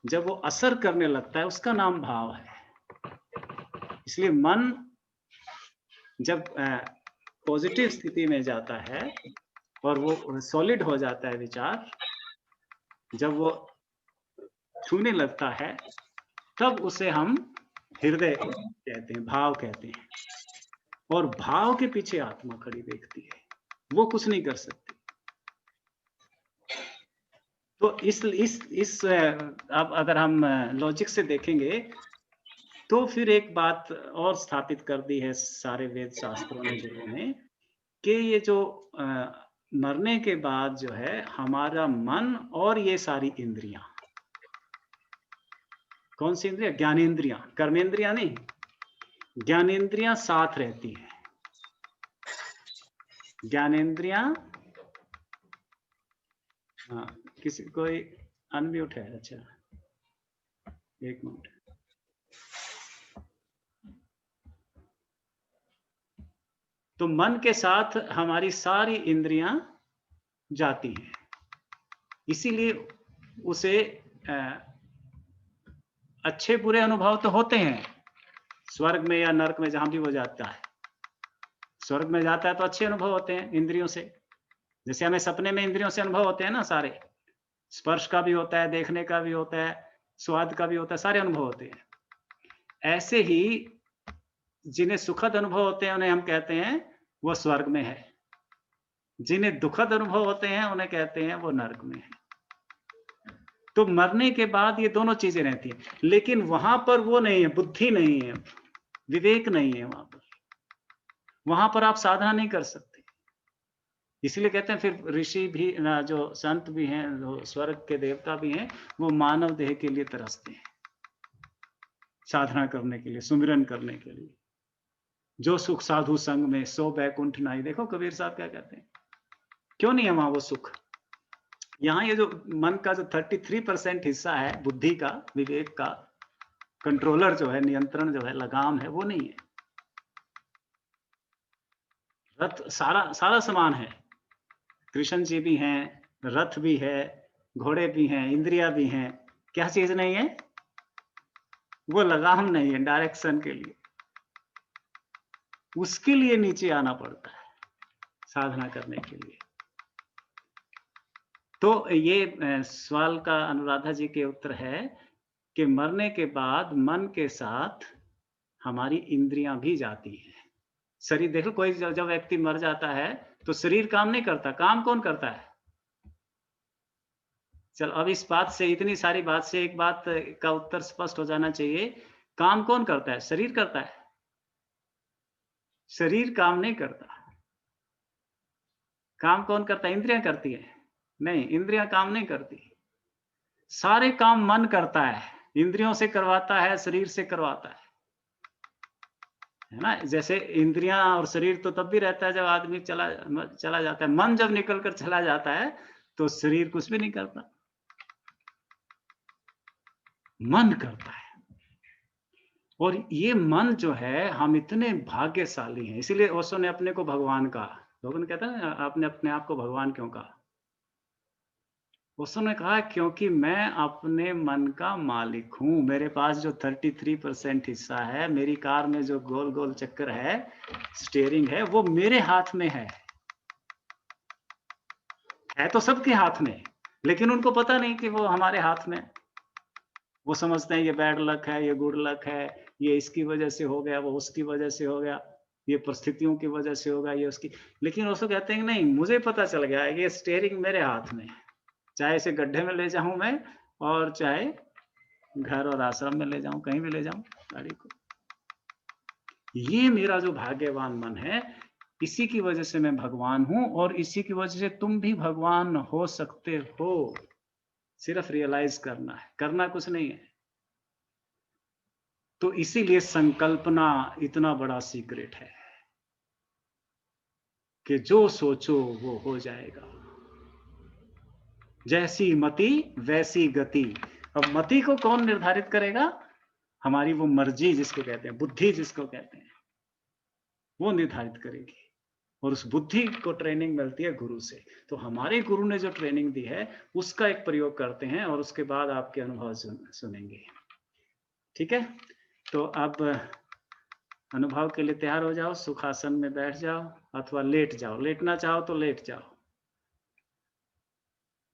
जब वो असर करने लगता है, उसका नाम भाव है। इसलिए मन जब पॉजिटिव स्थिति में जाता है और वो सॉलिड हो जाता है विचार, जब वो छूने लगता है, तब उसे हम हृदय कहते हैं, भाव कहते हैं। और भाव के पीछे आत्मा खड़ी देखती है, वो कुछ नहीं कर सकती। तो इस अब अगर हम लॉजिक से देखेंगे तो फिर एक बात और स्थापित कर दी है सारे वेद शास्त्रों ने, गुरुओं ने, कि ये जो मरने के बाद जो है हमारा मन और ये सारी इंद्रियां, कौन सी इंद्रियां? ज्ञानेंद्रियां, कर्मेंद्रियां नहीं, ज्ञानेंद्रियां साथ रहती हैं। ज्ञानेंद्रियां, हाँ, किसी कोई अनम्यूट है? अच्छा, एक मिनट। तो मन के साथ हमारी सारी इंद्रियां जाती हैं, इसीलिए उसे अच्छे बुरे अनुभव तो होते हैं स्वर्ग में या नरक में, जहां भी वो जाता है। स्वर्ग में जाता है तो अच्छे अनुभव होते हैं इंद्रियों से, जैसे हमें सपने में इंद्रियों से अनुभव होते हैं ना, सारे स्पर्श का भी होता है, देखने का भी होता है, स्वाद का भी होता है, सारे अनुभव होते हैं। ऐसे ही जिन्हें सुखद अनुभव होते हैं उन्हें हम कहते हैं वो स्वर्ग में है, जिन्हें दुखद अनुभव होते हैं उन्हें कहते हैं वो नरक में है। तो मरने के बाद ये दोनों चीजें रहती हैं, लेकिन वहां पर वो नहीं है, बुद्धि नहीं है, विवेक नहीं है वहां पर आप साधना नहीं कर सकते। इसलिए कहते हैं फिर ऋषि भी, जो संत भी हैं, जो स्वर्ग के देवता भी हैं, वो मानव देह के लिए तरसते हैं, साधना करने के लिए, सुमिरन करने के लिए। जो सुख साधु संग में सो बैकुंठ नाई, देखो कबीर साहब क्या कहते हैं, क्यों नहीं है वहां वो सुख। यहाँ ये जो मन का जो 33% हिस्सा है, बुद्धि का, विवेक का, कंट्रोलर जो है, नियंत्रण जो है, लगाम है, वो नहीं है। रथ सारा समान है, कृष्ण जी भी हैं, रथ भी है, घोड़े भी हैं, इंद्रिया भी हैं, क्या चीज नहीं है? वो लगाम नहीं है डायरेक्शन के लिए। उसके लिए नीचे आना पड़ता है साधना करने के लिए। तो ये सवाल का अनुराधा जी के उत्तर है कि मरने के बाद मन के साथ हमारी इंद्रियां भी जाती हैं। शरीर देखो, कोई जब व्यक्ति मर जाता है तो शरीर काम नहीं करता, काम कौन करता है? चल, अब इस बात से, इतनी सारी बात से एक बात का उत्तर स्पष्ट हो जाना चाहिए, काम कौन करता है? शरीर करता है? शरीर काम नहीं करता। काम कौन करता है? इंद्रियां करती है? नहीं, इंद्रियां काम नहीं करती। सारे काम मन करता है, इंद्रियों से करवाता है, शरीर से करवाता है ना। जैसे इंद्रियां और शरीर तो तब भी रहता है जब आदमी चला जाता है। मन जब निकल कर चला जाता है तो शरीर कुछ भी नहीं करता, मन करता है। और ये मन जो है, हम इतने भाग्यशाली हैं, इसीलिए ओशो ने अपने को भगवान कहा। लोगों ने कहता है आपने अपने आप को भगवान क्यों कहा? ओशो ने कहा क्योंकि मैं अपने मन का मालिक हूं। मेरे पास जो 33% हिस्सा है, मेरी कार में जो गोल गोल चक्कर है, स्टीयरिंग है, वो मेरे हाथ में है तो सबके हाथ में, लेकिन उनको पता नहीं कि वो हमारे हाथ में। वो समझते हैं ये बैड लक है, ये गुड लक है, ये इसकी वजह से हो गया, वो उसकी वजह से हो गया, ये परिस्थितियों की वजह से होगा, ये उसकी। लेकिन उसको कहते हैं नहीं, मुझे पता चल गया ये स्टीयरिंग मेरे हाथ में है, चाहे इसे गड्ढे में ले जाऊं मैं, और चाहे घर और आश्रम में ले जाऊं, कहीं भी ले जाऊं गाड़ी को। ये मेरा जो भाग्यवान मन है, इसी की वजह से मैं भगवान हूं, और इसी की वजह से तुम भी भगवान हो सकते हो। सिर्फ रियलाइज करना है, करना कुछ नहीं है। तो इसीलिए संकल्पना इतना बड़ा सीक्रेट है कि जो सोचो वो हो जाएगा। जैसी मति वैसी गति। अब मति को कौन निर्धारित करेगा? हमारी वो मर्जी जिसको कहते हैं, बुद्धि जिसको कहते हैं, वो निर्धारित करेगी। और उस बुद्धि को ट्रेनिंग मिलती है गुरु से। तो हमारे गुरु ने जो ट्रेनिंग दी है उसका एक प्रयोग करते हैं और उसके बाद आपके अनुभव सुनेंगे। ठीक है, तो अब अनुभव के लिए तैयार हो जाओ, सुखासन में बैठ जाओ अथवा लेट जाओ, लेटना चाहो तो लेट जाओ।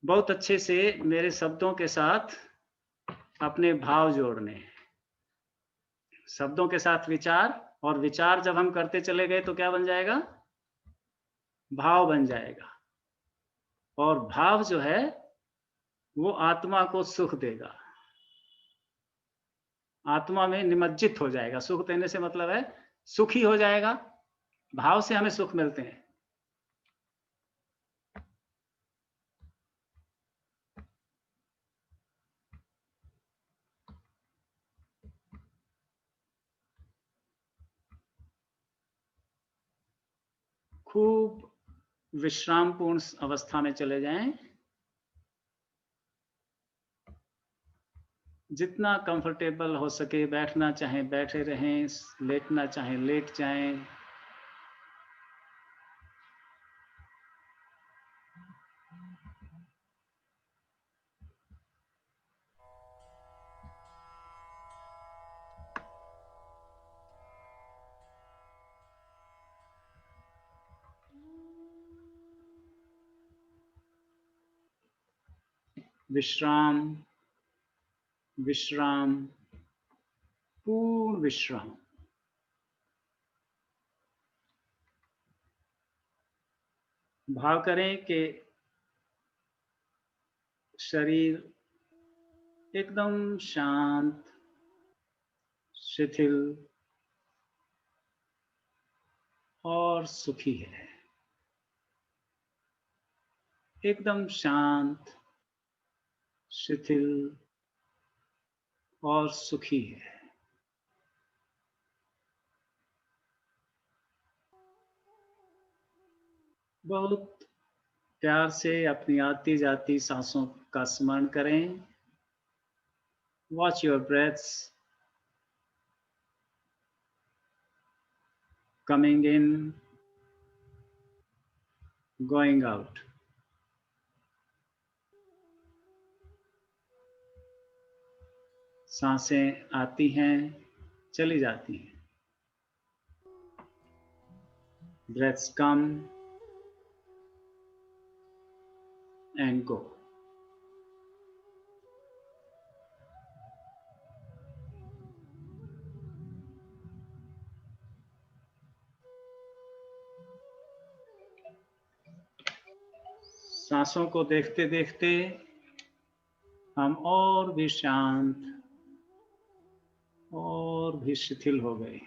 बहुत अच्छे से मेरे शब्दों के साथ अपने भाव जोड़ने, शब्दों के साथ विचार, और विचार जब हम करते चले गए तो क्या बन जाएगा, भाव बन जाएगा, और भाव जो है वो आत्मा को सुख देगा, आत्मा में निमज्जित हो जाएगा। सुख देने से मतलब है सुखी हो जाएगा, भाव से हमें सुख मिलते हैं। खूब विश्रामपूर्ण अवस्था में चले जाएं, जितना कंफर्टेबल हो सके, बैठना चाहे बैठे रहें, लेटना चाहे लेट जाएं। विश्राम, विश्राम, पूर्ण विश्राम। भाव करें कि शरीर एकदम शांत, शिथिल और सुखी है, एकदम शांत, शिथिल और सुखी है। बहुत प्यार से अपनी आती जाती सांसों का स्मरण करें। Watch your breaths coming in, going out. सांसें आती हैं, चली जाती हैं। Breaths come and go. सांसों को देखते देखते हम और भी शांत और भी शिथिल हो गए।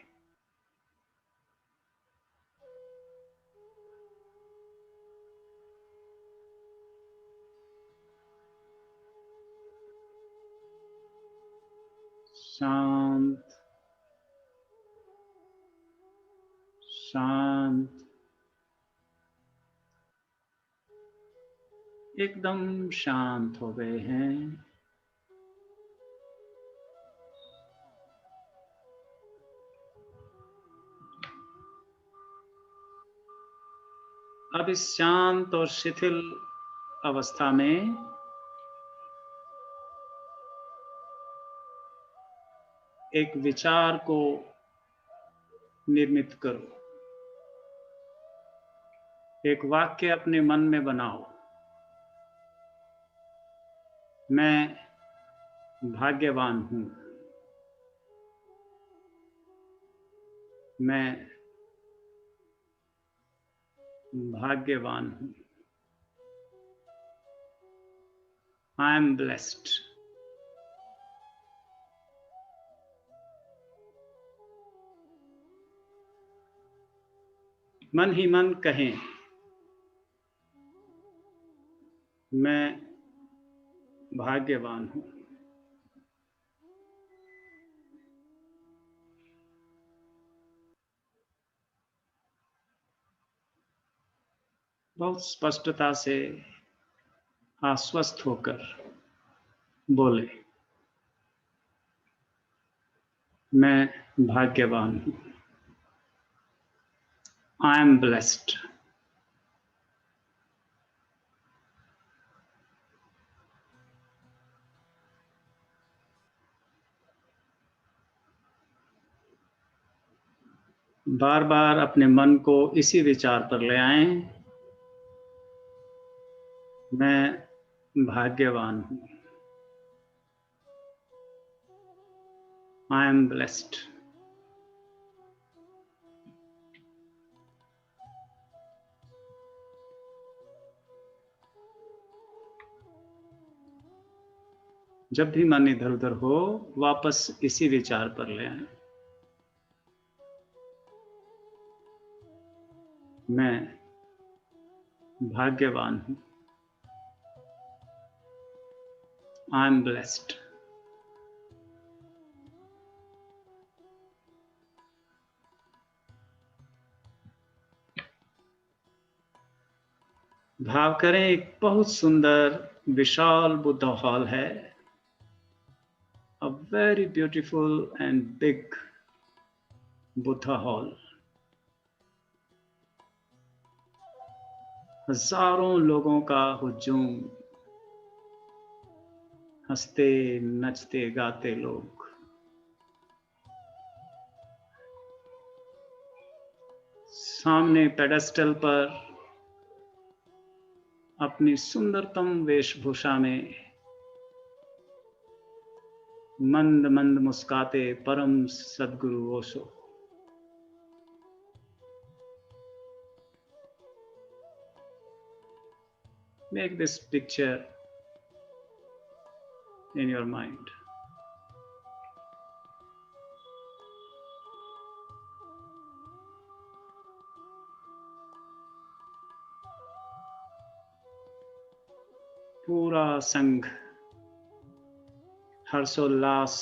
शांत, शांत, एकदम शांत हो गए हैं। अब इस शांत और शिथिल अवस्था में एक विचार को निर्मित करो, एक वाक्य अपने मन में बनाओ। मैं भाग्यवान हूं, मैं भाग्यवान हूं, आई एम ब्लेस्ड। मन ही मन कहें, मैं भाग्यवान हूं। बहुत स्पष्टता से आश्वस्त होकर बोले, मैं भाग्यवान हूं, आई एम ब्लेस्ड। बार बार अपने मन को इसी विचार पर ले आएं, मैं भाग्यवान हूं, आई एम ब्लेस्ड। जब भी मन इधर उधर हो, वापस इसी विचार पर ले आएं, मैं भाग्यवान हूं, आई एम ब्लेस्ड। भाव करें, एक बहुत सुंदर विशाल बुद्धा हॉल है, a very beautiful and big Buddha hall। हजारों लोगों का हुजूम, हंसते नचते गाते लोग। सामने पेडेस्टल पर अपनी सुंदरतम वेशभूषा में मंद मंद मुस्काते परम सद्गुरु Osho. Make this picture in your mind। पूरा संघ हर्षोल्लास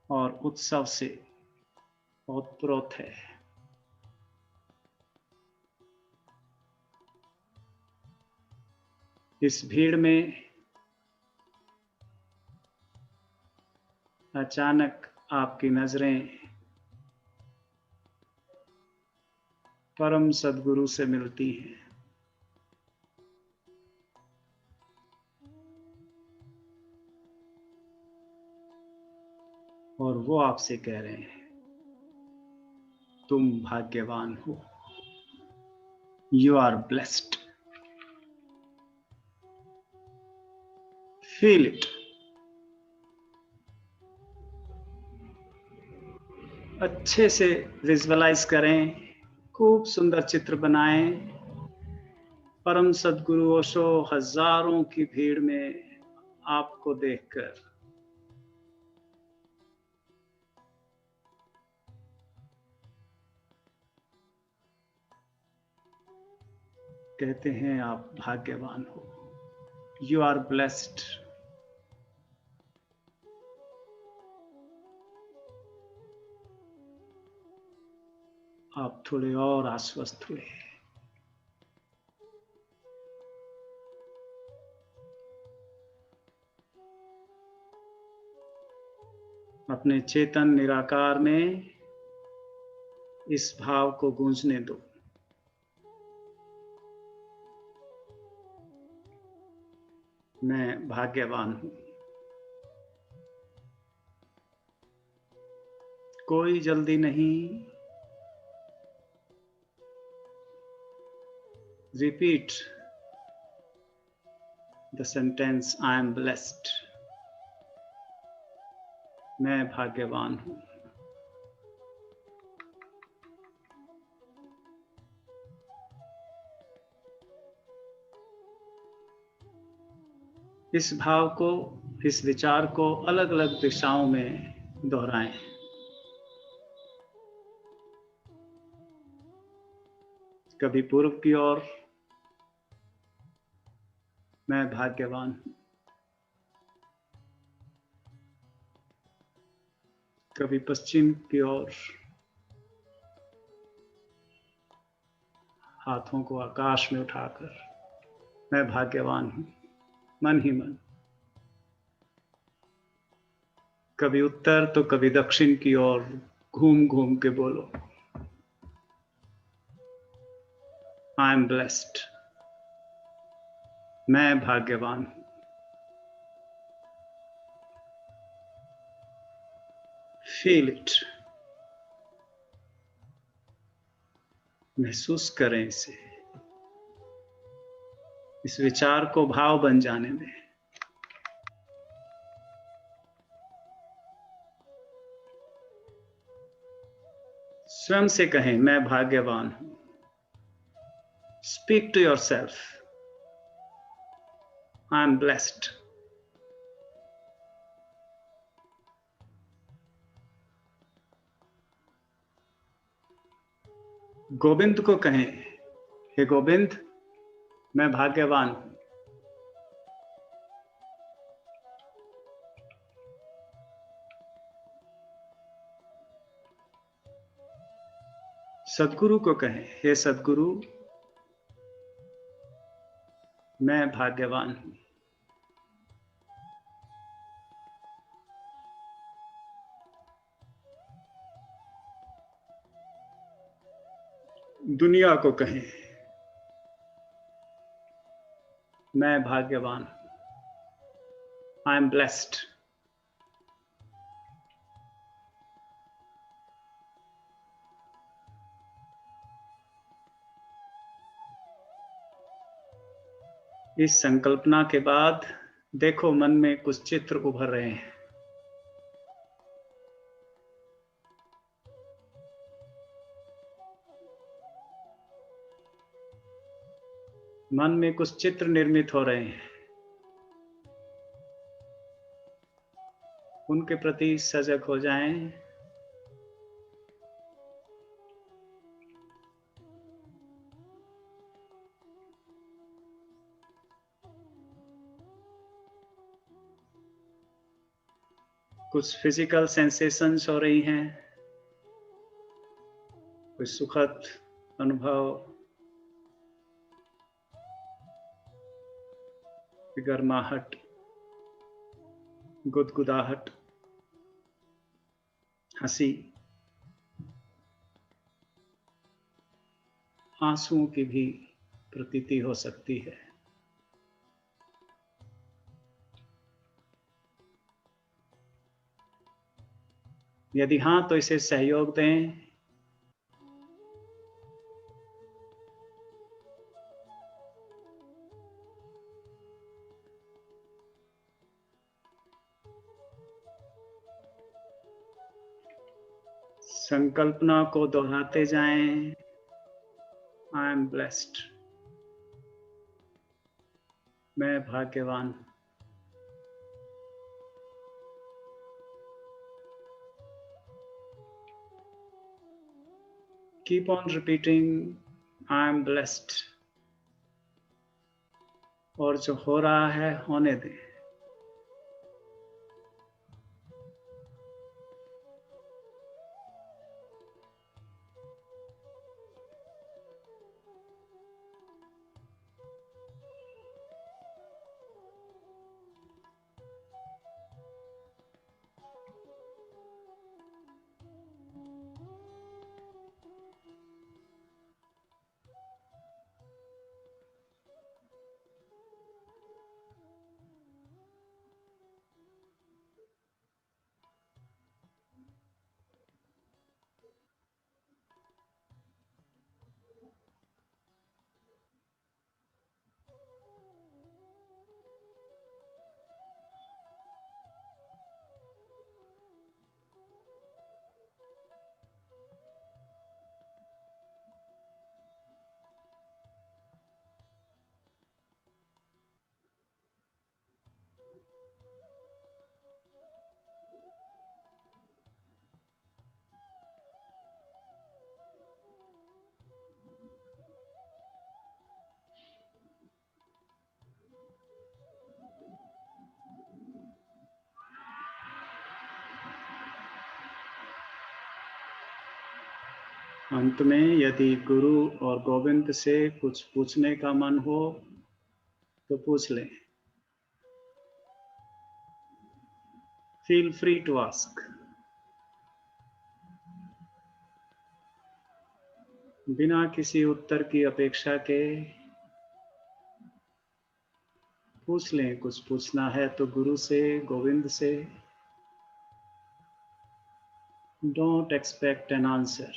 और उत्सव से ओतप्रोत है। इस भीड़ में अचानक आपकी नजरें परम सद्गुरु से मिलती हैं। और वो आपसे कह रहे हैं, तुम भाग्यवान हो, you are blessed. Feel it. अच्छे से विजुअलाइज करें, खूब सुंदर चित्र बनाएं। परम सद्गुरु ओशो हजारों की भीड़ में आपको देखकर कहते हैं, आप भाग्यवान हो, यू आर ब्लेस्ड। आप थोड़े और आश्वस्त हुए। अपने चेतन निराकार में इस भाव को गूंजने दो। मैं भाग्यवान हूं। कोई जल्दी नहीं। Repeat the sentence, I am blessed। मैं भाग्यवान हूं। इस भाव को, इस विचार को अलग अलग दिशाओं में दोहराएं। कभी पूर्व की ओर, मैं भाग्यवान हूं। कभी पश्चिम की ओर, हाथों को आकाश में उठाकर, मैं भाग्यवान हूं, मन ही मन। कभी उत्तर तो कभी दक्षिण की ओर घूम घूम के बोलो, आई एम ब्लेस्ड। मैं भाग्यवान हूं। फील इट, महसूस करें इसे, इस विचार को भाव बन जाने दें। स्वयं से कहें मैं भाग्यवान हूं। Speak to yourself, I am blessed. Govind को कहें, हे गोविंद मैं भाग्यवान हूं। सद्गुरु को कहें, हे सद्गुरु मैं भाग्यवान हूं। दुनिया को कहें मैं भाग्यवान हूं, आई एम ब्लेस्ड। इस संकल्पना के बाद देखो मन में कुछ चित्र उभर रहे हैं। मन में कुछ चित्र निर्मित हो रहे हैं, उनके प्रति सजग हो जाएं। कुछ फिजिकल सेंसेशंस हो रही हैं, कुछ सुखद अनुभव, गर्माहट, गुदगुदाहट, हंसी, आंसुओं की भी प्रतीति हो सकती है। यदि हां तो इसे सहयोग दें। संकल्पना को दोहराते जाएं, आई एम ब्लेस्ड, मैं भाग्यवान। Keep on repeating I am blessed, और जो हो रहा है होने दें। अंत में यदि गुरु और गोविंद से कुछ पूछने का मन हो तो पूछ लें। Feel free to ask. बिना किसी उत्तर की अपेक्षा के पूछ लें। कुछ पूछना है तो गुरु से, गोविंद से। Don't expect an answer.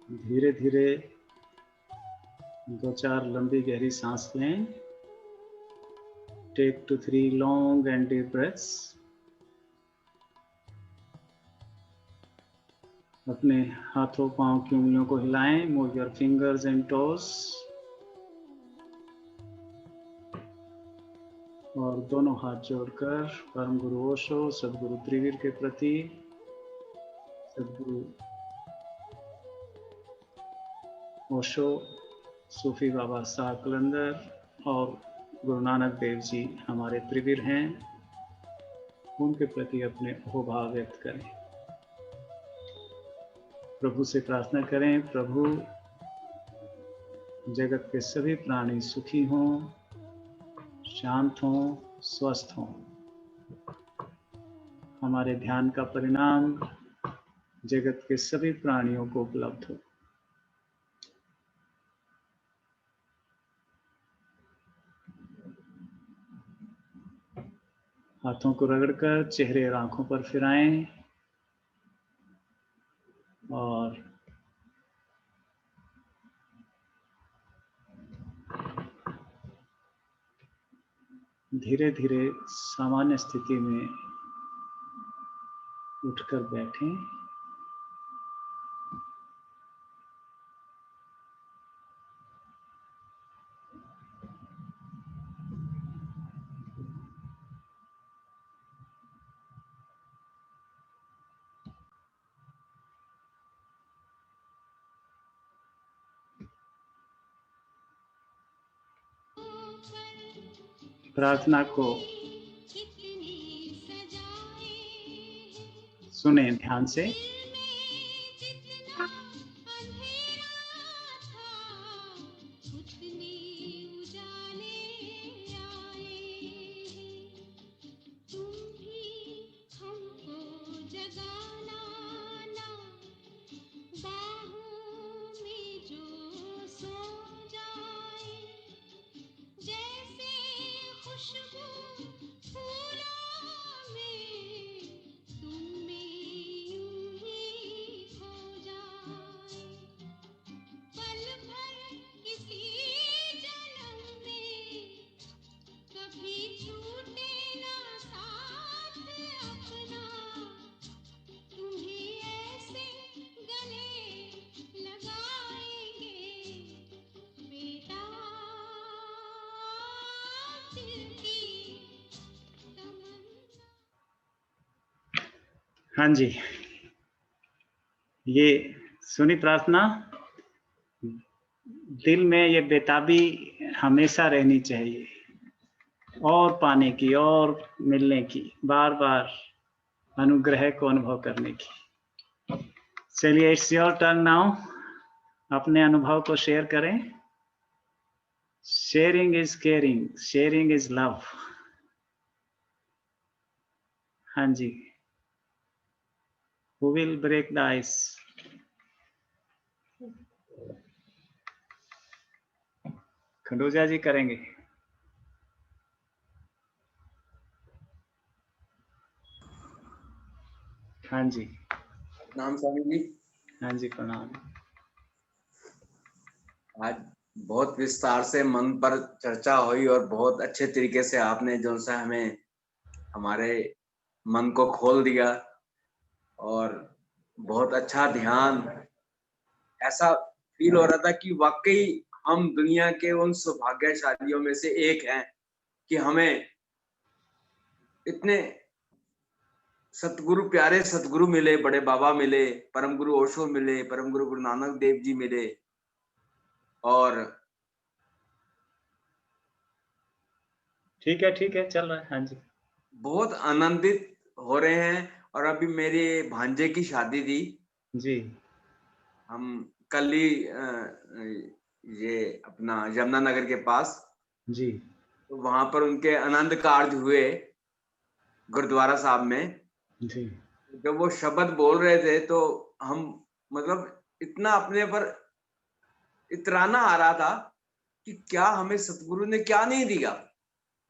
धीरे धीरे 2-4 लंबी गहरी सांस लें। Take 2-3 long and deep breaths. अपने हाथों पांव की उंगलियों को हिलाएं। Move your fingers and toes. और दोनों हाथ जोड़कर परम गुरु ओशो, सदगुरु त्रिवीर के प्रति, सदगुरु ओशो, सूफी बाबा शाह कलंदर और गुरु नानक देव जी हमारे त्रिवीर हैं, उनके प्रति अपने अहोभाव व्यक्त करें। प्रभु से प्रार्थना करें, प्रभु जगत के सभी प्राणी सुखी हों, शांत हों, स्वस्थ हों। हमारे ध्यान का परिणाम जगत के सभी प्राणियों को उपलब्ध हो। हाथों को रगड़कर चेहरे और आंखों पर फिराएं और धीरे धीरे सामान्य स्थिति में उठकर बैठें। प्रार्थना को सुने ध्यान से। बाहों में जो सो जा हाँ जी, ये सुनी प्रार्थना। दिल में ये बेताबी हमेशा रहनी चाहिए, और पाने की और मिलने की, बार बार अनुग्रह को अनुभव करने की। चलिए, इट्स योर टर्न नाउ। अपने अनुभव को शेयर करें। Sharing is caring, sharing is love. हाँ जी, who will break the ice? Khanduja ji करेंगे। हाँ जी, नाम स्वामी जी। हाँ जी, प्रणाम। आज बहुत विस्तार से मन पर चर्चा हुई और बहुत अच्छे तरीके से आपने जो सा हमें हमारे मन को खोल दिया, और बहुत अच्छा ध्यान। ऐसा फील हो रहा था कि वाकई हम दुनिया के उन सौभाग्यशालियों में से एक हैं कि हमें इतने सतगुरु, प्यारे सतगुरु मिले, बड़े बाबा मिले, परम गुरु ओशो मिले, परम गुरु गुरु नानक देव जी मिले, और ठीक है, चल रहा है। हाँ जी, बहुत आनंदित हो रहे हैं। और अभी मेरे भांजे की शादी थी, जी हम कल ही ये अपना यमुनानगर के पास, जी, तो वहां पर उनके आनंद कार्य हुए गुरुद्वारा साहब में। जी जब वो शब्द बोल रहे थे तो हम मतलब इतना अपने पर इतराना आ रहा था कि क्या हमें सतगुरु ने क्या नहीं दिया।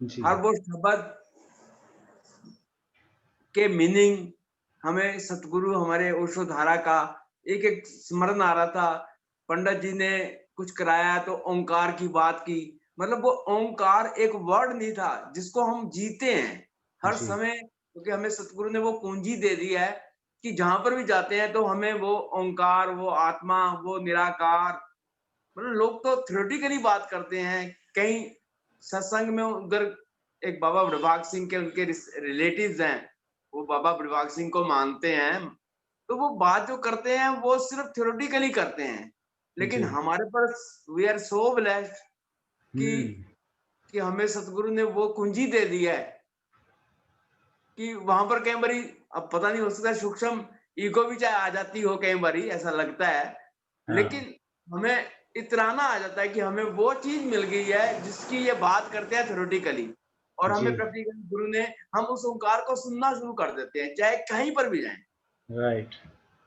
जी, हर वो शब्द के मीनिंग हमें सतगुरु, हमारे ओशो धारा का एक एक स्मरण आ रहा था। पंडित जी ने कुछ कराया तो ओंकार की बात की, मतलब वो ओंकार एक वर्ड नहीं था जिसको हम जीते हैं हर जी, समय, क्योंकि हमें सतगुरु ने वो कुंजी दे दी है कि जहां पर भी जाते हैं तो हमें वो ओंकार, वो आत्मा, वो निराकार, मतलब लोग तो थ्योरेटिकली बात करते हैं। कहीं सत्संग में उधर एक बाबा प्रभाग सिंह के उनके रिलेटिव्स हैं, वो बाबा प्रभाग सिंह को मानते हैं, तो वो बात जो करते हैं वो सिर्फ थ्योरेटिकली करते हैं। लेकिन जी। हमारे पास वी आर सो ब्लेस्ड कि हम्म, कि हमें सतगुरु ने वो कुंजी दे दी है कि वहां पर कई बारी, अब पता नहीं, हो सकता है सूक्ष्म ईगो भी चाहे आ जाती हो, कई बारी ऐसा लगता है, हाँ, लेकिन हमें इतराना आ जाता है कि हमें वो चीज मिल गई है जिसकी ये बात करते हैं थ्योरेटिकली, और जी, हमें प्रैक्टिकली गुरु ने, हम उस ओंकार को सुनना शुरू कर देते हैं चाहे कहीं पर भी जाएं। राइट।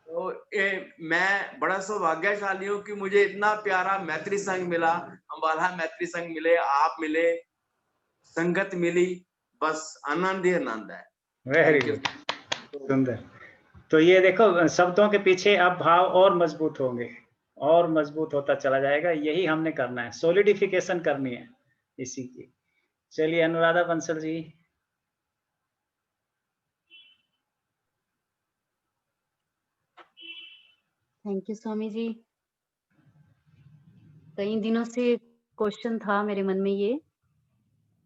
तो मैं बड़ा सौभाग्यशाली हूँ कि मुझे इतना प्यारा मैत्री संघ मिला, अम्बाला मैत्री संघ मिले, आप मिले, संगत मिली, बस आनंद ही आनंद है। Very thank you. गुड, सुंदर। तो ये देखो, शब्दों के पीछे अब भाव और मजबूत होंगे, और मजबूत होता चला जाएगा। यही हमने करना है, सॉलिडिफिकेशन करनी है इसी की। चलिए, अनुराधा बंसल जी। Thank you Swami ji. कई दिनों से क्वेश्चन था मेरे मन में, ये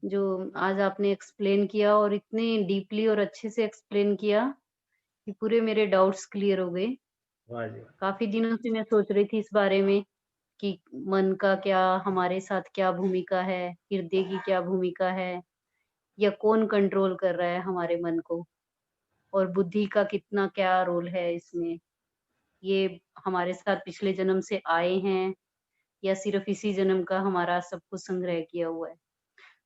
जो आज आपने एक्सप्लेन किया, और इतने डीपली और अच्छे से एक्सप्लेन किया कि पूरे मेरे डाउट्स क्लियर हो गए। वाह जी, काफी दिनों से मैं सोच रही थी इस बारे में कि मन का क्या, हमारे साथ क्या भूमिका है, हृदय की क्या भूमिका है, या कौन कंट्रोल कर रहा है हमारे मन को, और बुद्धि का कितना क्या रोल है इसमें। ये हमारे साथ पिछले जन्म से आए हैं या सिर्फ इसी जन्म का हमारा सब कुछ संग्रह किया हुआ है।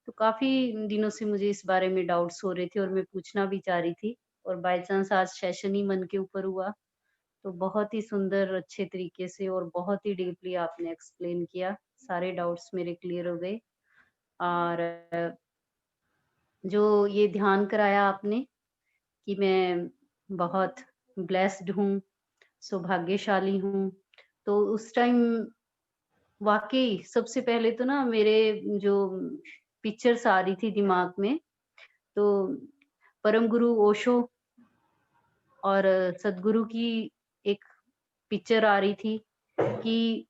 तो काफी दिनों से मुझे इस बारे में डाउट्स हो रहे थे और मैं पूछना भी चाह रही थी, और बाय चांस आज सेशन ही मन के ऊपर हुआ, तो बहुत ही सुंदर, अच्छे तरीके से और बहुत ही डीपली आपने एक्सप्लेन किया। सारे डाउट्स मेरे क्लियर हो गए। और जो ये ध्यान कराया आपने कि मैं बहुत ब्लेस्ड हूँ, सौभाग्यशाली हूँ, तो उस टाइम वाकई सबसे पहले तो ना मेरे जो पिक्चर्स आ रही थी दिमाग में, तो परम गुरु ओशो और सदगुरु की एक पिक्चर आ रही थी कि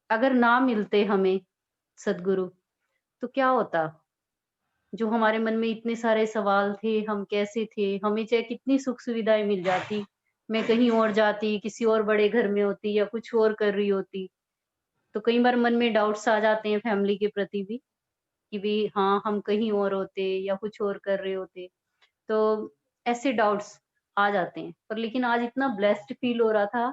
अगर ना मिलते हमें सदगुरु तो क्या होता। जो हमारे मन में इतने सारे सवाल थे, हम कैसे थे, हमें चाहे कितनी सुख सुविधाएं मिल जाती, मैं कहीं और जाती, किसी और बड़े घर में होती या कुछ और कर रही होती, तो कई बार मन में डाउट्स आ जाते हैं फैमिली के प्रति भी कि भी हाँ हम कहीं और होते या कुछ और कर रहे होते, तो ऐसे डाउट्स आ जाते हैं। पर लेकिन आज इतना ब्लेस्ड फील हो रहा था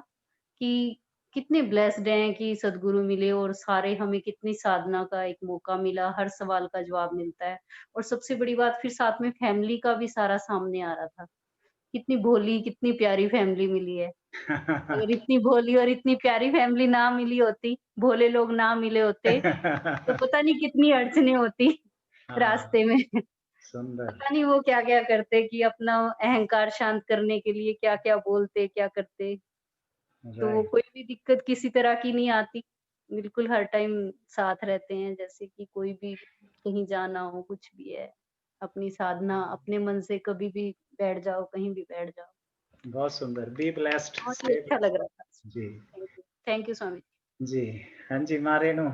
कि कितने ब्लेस्ड हैं कि सदगुरु मिले और सारे हमें कितनी साधना का एक मौका मिला, हर सवाल का जवाब मिलता है। और सबसे बड़ी बात फिर साथ में फैमिली का भी सारा सामने आ रहा था। कितनी भोली, कितनी प्यारी फैमिली मिली है। अगर इतनी भोली और इतनी प्यारी फैमिली ना मिली होती, भोले लोग ना मिले होते, तो पता नहीं कितनी अड़चनें होती रास्ते में। सुंदर। पता नहीं वो क्या-क्या करते कि अपना अहंकार शांत करने के लिए क्या-क्या बोलते, क्या करते। तो वो राइट। कोई भी दिक्कत किसी तरह की नहीं आती। बिल्कुल हर टाइम साथ रहते हैं, जैसे कि कोई भी कहीं जाना हो, कुछ भी है। अपनी साधना अपने मन से कभी भी बैठ जाओ, कहीं भी बैठ जाओ। बहुत सुंदर। Be blessed. बहुत ही अच्छा लग रहा था। जी थैंक यू। थैंक यू स्वामी। जी। हाँ जी, माँ रेणु।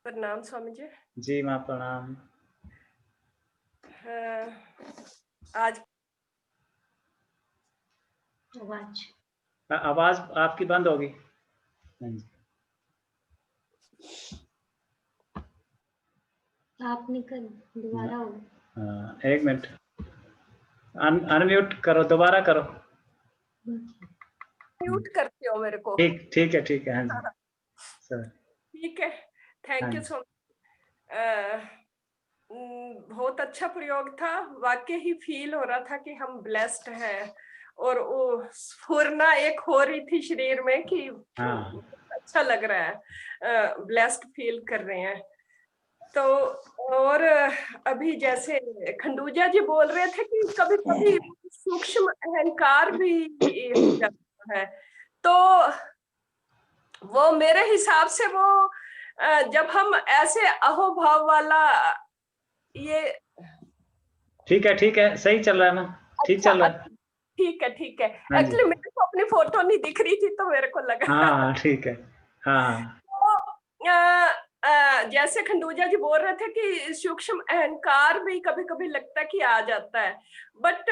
प्रणाम स्वामी जी। जी माँ प्रणाम। आज आवाज आपकी बंद होगी। हाँ जी। आप निकल दोबारा हो। हाँ, एक मिनट। अनम्यूट करो, दोबारा करो। म्यूट करते हो मेरे को। ठीक है। हाँ जी सर। ठीक है, थैंक यू सो मच। बहुत अच्छा प्रयोग था। वाकई ही फील हो रहा था कि हम ब्लेस्ड हैं, और वो स्फुरना एक हो रही थी शरीर में कि हाँ। अच्छा लग रहा है, ब्लेस्ड फील कर रहे हैं। तो और अभी जैसे खंडूजा जी बोल रहे थे कि कभी कभी सूक्ष्म अहंकार भी हो जाता है, तो वो मेरे हिसाब से वो जब हम ऐसे अहोभाव वाला ये ठीक है, सही चल रहा है ना। ठीक चल रहा है। ठीक है। हाँ जी। एक्चुअली मेरे को अपनी फोटो नहीं दिख रही थी, तो मेरे को लगा। हाँ ठीक है। हाँ तो, जैसे खंडूजा जी बोल रहे थे कि सूक्ष्म अहंकार भी कभी कभी लगता है कि आ जाता है, बट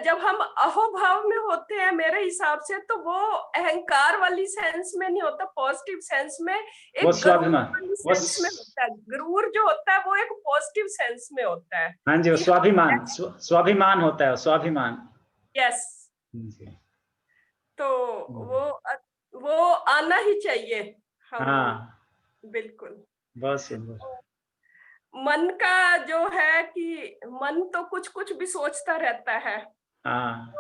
जब हम अहोभाव में होते हैं मेरे हिसाब से, तो वो अहंकार वाली सेंस में नहीं होता, पॉजिटिव सेंस में, एक वो गरूर स्वाभिमान, वाली सेंस में होता है। गरूर जो होता है वो एक पॉजिटिव सेंस में होता है। हाँ जी, वो स्वाभिमान होता है, स्वाभिमान। यस। जी। तो वो आना ही चाहिए हम। हाँ बिल्कुल। बहुत सुंदर। मन का जो है कि मन तो कुछ कुछ भी सोचता रहता है। हाँ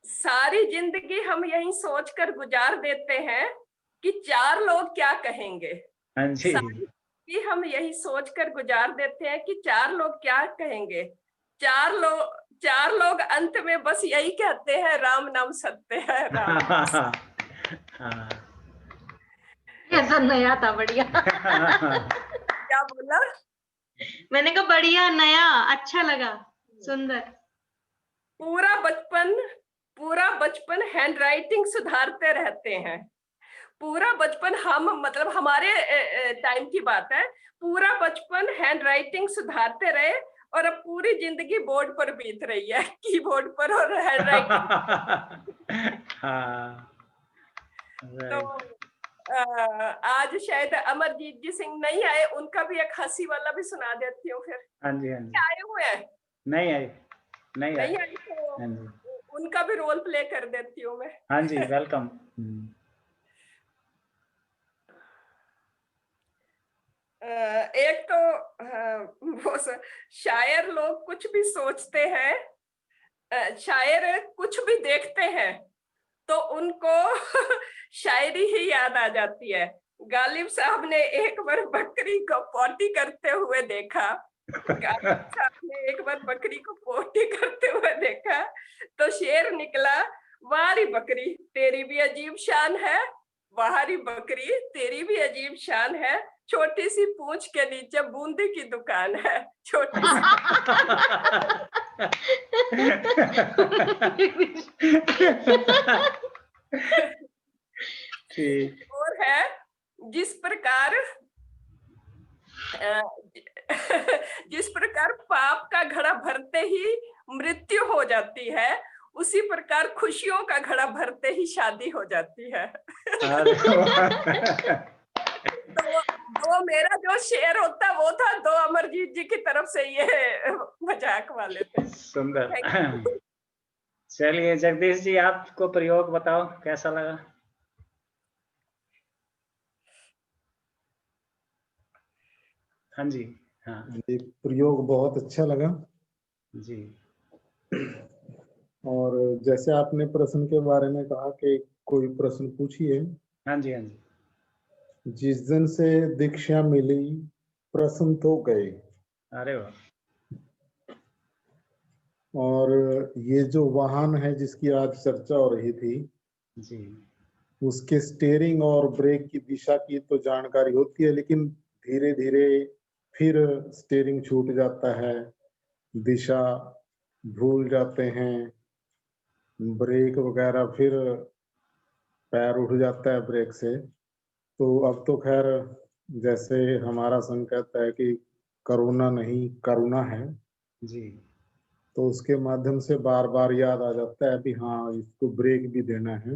सारी जिंदगी हम यही सोचकर गुजार देते हैं कि 4 लोग क्या कहेंगे। हाँ जी। सारी जिंदगी हम यही सोचकर गुजार देते हैं कि 4 लोग क्या कहेंगे। 4 लोग अंत में बस यही कहते हैं, राम नाम सत्य है, राम नाम। हाँ। ऐसा नया था, बढ़िया। क्या बोला? मैंने कहा बढ़िया, नया, अच्छा लगा, सुंदर। पूरा बचपन हैंड राइटिंग सुधारते रहते हैं। पूरा बचपन हम, मतलब हमारे टाइम की बात है, पूरा बचपन हैंड राइटिंग सुधारते रहे, और अब पूरी जिंदगी बोर्ड पर बीत रही है, कीबोर्ड पर और हैंड राइटिंग। तो आज शायद अमरजीत जी सिंह नहीं आए, उनका भी एक हंसी वाला भी सुना देती हूँ फिर। हाँ जी। आए हुए हैं? नहीं आए तो उनका भी रोल प्ले कर देती हूँ मैं। हाँ जी, वेलकम। एक तो वो शायर लोग कुछ भी सोचते हैं, शायर कुछ भी देखते हैं तो उनको शायरी ही याद आ जाती है। गालिब साहब ने एक बार बकरी को पोटी करते हुए देखा। गालिब साहब ने एक बार बकरी को पोटी करते हुए देखा, तो शेर निकला, वारी बकरी तेरी भी अजीब शान है, वारी बकरी तेरी भी अजीब शान है, छोटी सी पूंछ के नीचे बूंदी की दुकान है, छोटी सी। ठीक। और है, जिस प्रकार पाप का घड़ा भरते ही मृत्यु हो जाती है, उसी प्रकार खुशियों का घड़ा भरते ही शादी हो जाती है। तो मेरा जो शेयर होता वो था, दो अमरजीत जी की तरफ से ये मजाक वाले थे। सुंदर। चलिए जगदीश जी, आपको प्रयोग बताओ कैसा लगा? हाँ जी। हाँ ये प्रयोग बहुत अच्छा लगा। जी। और जैसे आपने प्रश्न के बारे में कहा कि कोई प्रश्न पूछिए। हाँ जी। हाँ जी। जिस दिन से दीक्षा मिली प्रश्न तो गए। अरे वाह। और ये जो वाहन है जिसकी आज चर्चा हो रही थी जी, उसके स्टीयरिंग और ब्रेक की दिशा की तो जानकारी होती है, लेकिन धीरे धीरे फिर स्टीयरिंग छूट जाता है, दिशा भूल जाते हैं, ब्रेक वगैरह, फिर पैर उठ जाता है ब्रेक से। तो अब तो खैर जैसे हमारा संघ कहता है कि करुणा नहीं करुणा है, जी। तो उसके माध्यम से बार बार याद आ जाता है कि हाँ इसको ब्रेक भी देना है,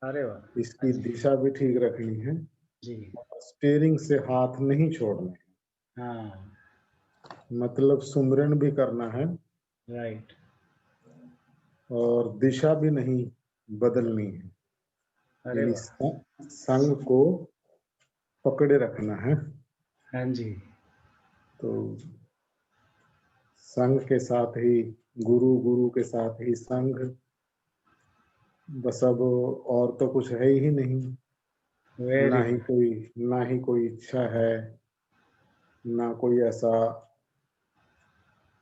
अरे वाह। इसकी दिशा भी ठीक रखनी है, जी। स्टीयरिंग से हाथ नहीं छोड़ना है, हाँ, मतलब सुमरन भी करना है राइट। और दिशा भी नहीं बदलनी है, अरे यानी वाह। संघ को पकड़े रखना है। हाँ जी। तो संघ के साथ ही गुरु, गुरु के साथ ही संघ, बस अब और तो कुछ है ही नहीं। ना ही कोई इच्छा है, ना कोई ऐसा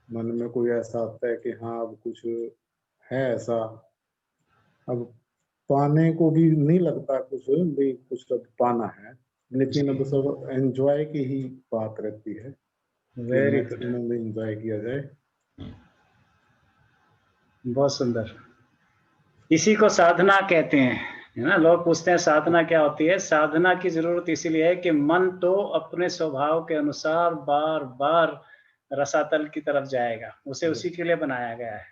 मन में कोई ऐसा आता है कि हाँ अब कुछ है ऐसा। अब पाने को भी नहीं लगता कुछ भी, कुछ अब पाना है, लेकिन अब सब एंजॉय की ही बात रहती है कि वेरी गुड। मैक्सिमम एंजॉय किया जाए। बहुत सुंदर। इसी को साधना कहते हैं, है ना। लोग पूछते हैं साधना क्या होती है। साधना की जरूरत इसीलिए है कि मन तो अपने स्वभाव के अनुसार बार बार रसातल की तरफ जाएगा, उसे उसी के लिए बनाया गया है,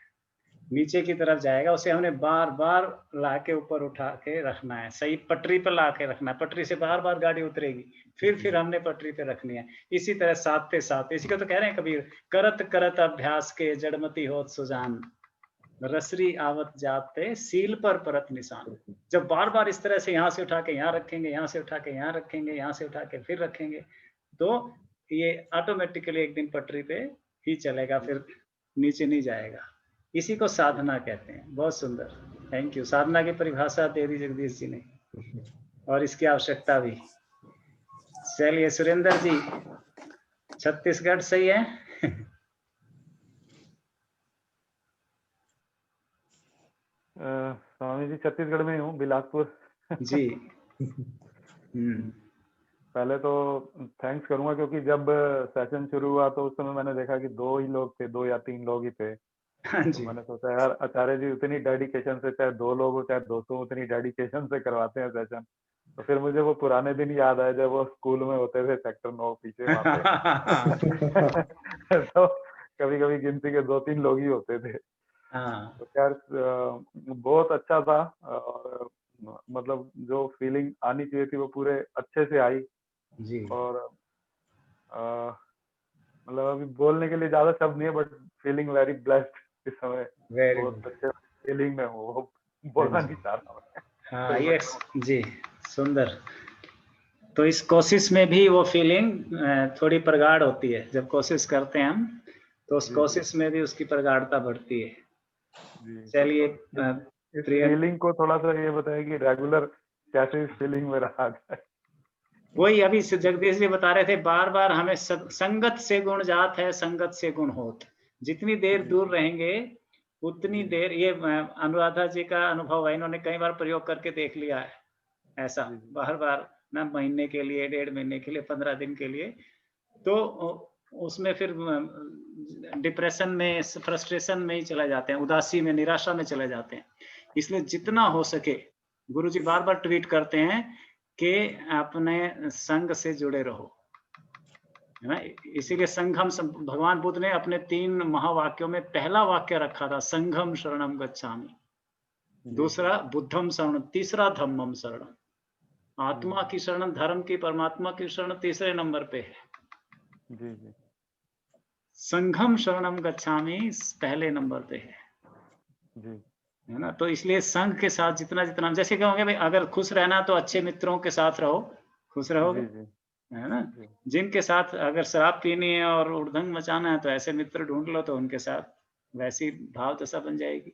नीचे की तरफ जाएगा, उसे हमने बार बार ला के ऊपर उठा के रखना है, सही पटरी पर ला के रखना है। पटरी से बार बार गाड़ी उतरेगी, फिर हमने पटरी पे रखनी है। इसी तरह साधते साधते, इसी को तो कह रहे हैं कबीर, करत करत अभ्यास के जड़मती होत सुजान, रसरी आवत जाते सील पर परत निशान। जब बार बार इस तरह से यहाँ से उठा के यहाँ रखेंगे, यहाँ से उठा के यहाँ रखेंगे, यहाँ से उठा के फिर रखेंगे, तो ये ऑटोमेटिकली एक दिन पटरी पे ही चलेगा, फिर नीचे नहीं जाएगा। इसी को साधना कहते हैं। बहुत सुंदर, थैंक यू। साधना की परिभाषा दे दी जगदीश जी ने, और इसकी आवश्यकता भी। चलिए सुरेंद्र जी, छत्तीसगढ़ सही है? स्वामी जी छत्तीसगढ़ में हूँ, बिलासपुर। जी। पहले तो थैंक्स करूंगा, क्योंकि जब सेशन शुरू हुआ तो उस समय मैंने देखा कि 2 ही लोग थे, 2 या 3 लोग ही थे। हाँ जी। तो मैंने सोचा यार आचार्य जी उतनी डेडिकेशन से, चाहे 2 लोग हो चाहे 200, उतनी डेडिकेशन से करवाते हैं सेशन। तो फिर मुझे वो पुराने दिन याद आए जब वो स्कूल में होते थे, सेक्टर 9 पीछे वहाँ पे। तो कभी कभी गिनती के 2-3 लोग ही होते थे। हाँ। तो खैर बहुत अच्छा था, और मतलब जो फीलिंग आनी चाहिए थी वो पूरे अच्छे से आई जी। और मतलब अभी बोलने के लिए ज्यादा शब्द नहीं है, बट फीलिंग वेरी ब्लेस्ड इस समय। बहुत अच्छे फीलिंग में हूँ, वो बोलना नहीं चाह रहा मैं। हाँ ये जी सुंदर। तो इस कोशिश में भी वो फीलिंग थोड़ी प्रगाढ़ होती है। जब कोशिश करते हैं हम, तो उस कोशिश में भी उसकी प्रगाढ़ता बढ़ती है। चलिए इस फीलिंग को थोड़ा सा ये बताइए कि रेगुलर कैसे इस फीलिंग में रहा जाए। वही अभी जगदीश जी बता रहे थे, बार बार हमें संगत से गुण जात है, संगत से गुण होत। जितनी देर दूर रहेंगे उतनी देर, ये अनुराधा जी का अनुभव है, इन्होंने कई बार प्रयोग करके देख लिया है ऐसा, बार बार ना, महीने के लिए, 1.5 महीने के लिए, 15 दिन के लिए। तो उसमें फिर डिप्रेशन में, फ्रस्ट्रेशन में ही चले जाते हैं, उदासी में, निराशा में चले जाते हैं। इसलिए जितना हो सके, गुरुजी बार बार ट्वीट करते हैं कि अपने संग से जुड़े रहो, है ना। इसीलिए संघम, भगवान बुद्ध ने अपने 3 महावाक्यों में पहला वाक्य रखा था संघम शरणम गच्छामि, दूसरा बुद्धम शरणम, तीसरा धम्मम शरणम। आत्मा की शरण, धर्म की, परमात्मा की शरण तीसरे नंबर पे है। जी जी संघम शरणम गच्छामि पहले नंबर पे जी है ना। तो इसलिए संघ के साथ जितना जितना, जैसे कहोगे भाई अगर खुश रहना तो अच्छे मित्रों के साथ रहो, खुश रहोगे, जी जी है ना। जी जिनके साथ अगर शराब पीनी है और उड़दंग मचाना है तो ऐसे मित्र ढूंढ लो, तो उनके साथ वैसी भाव दशा बन जाएगी,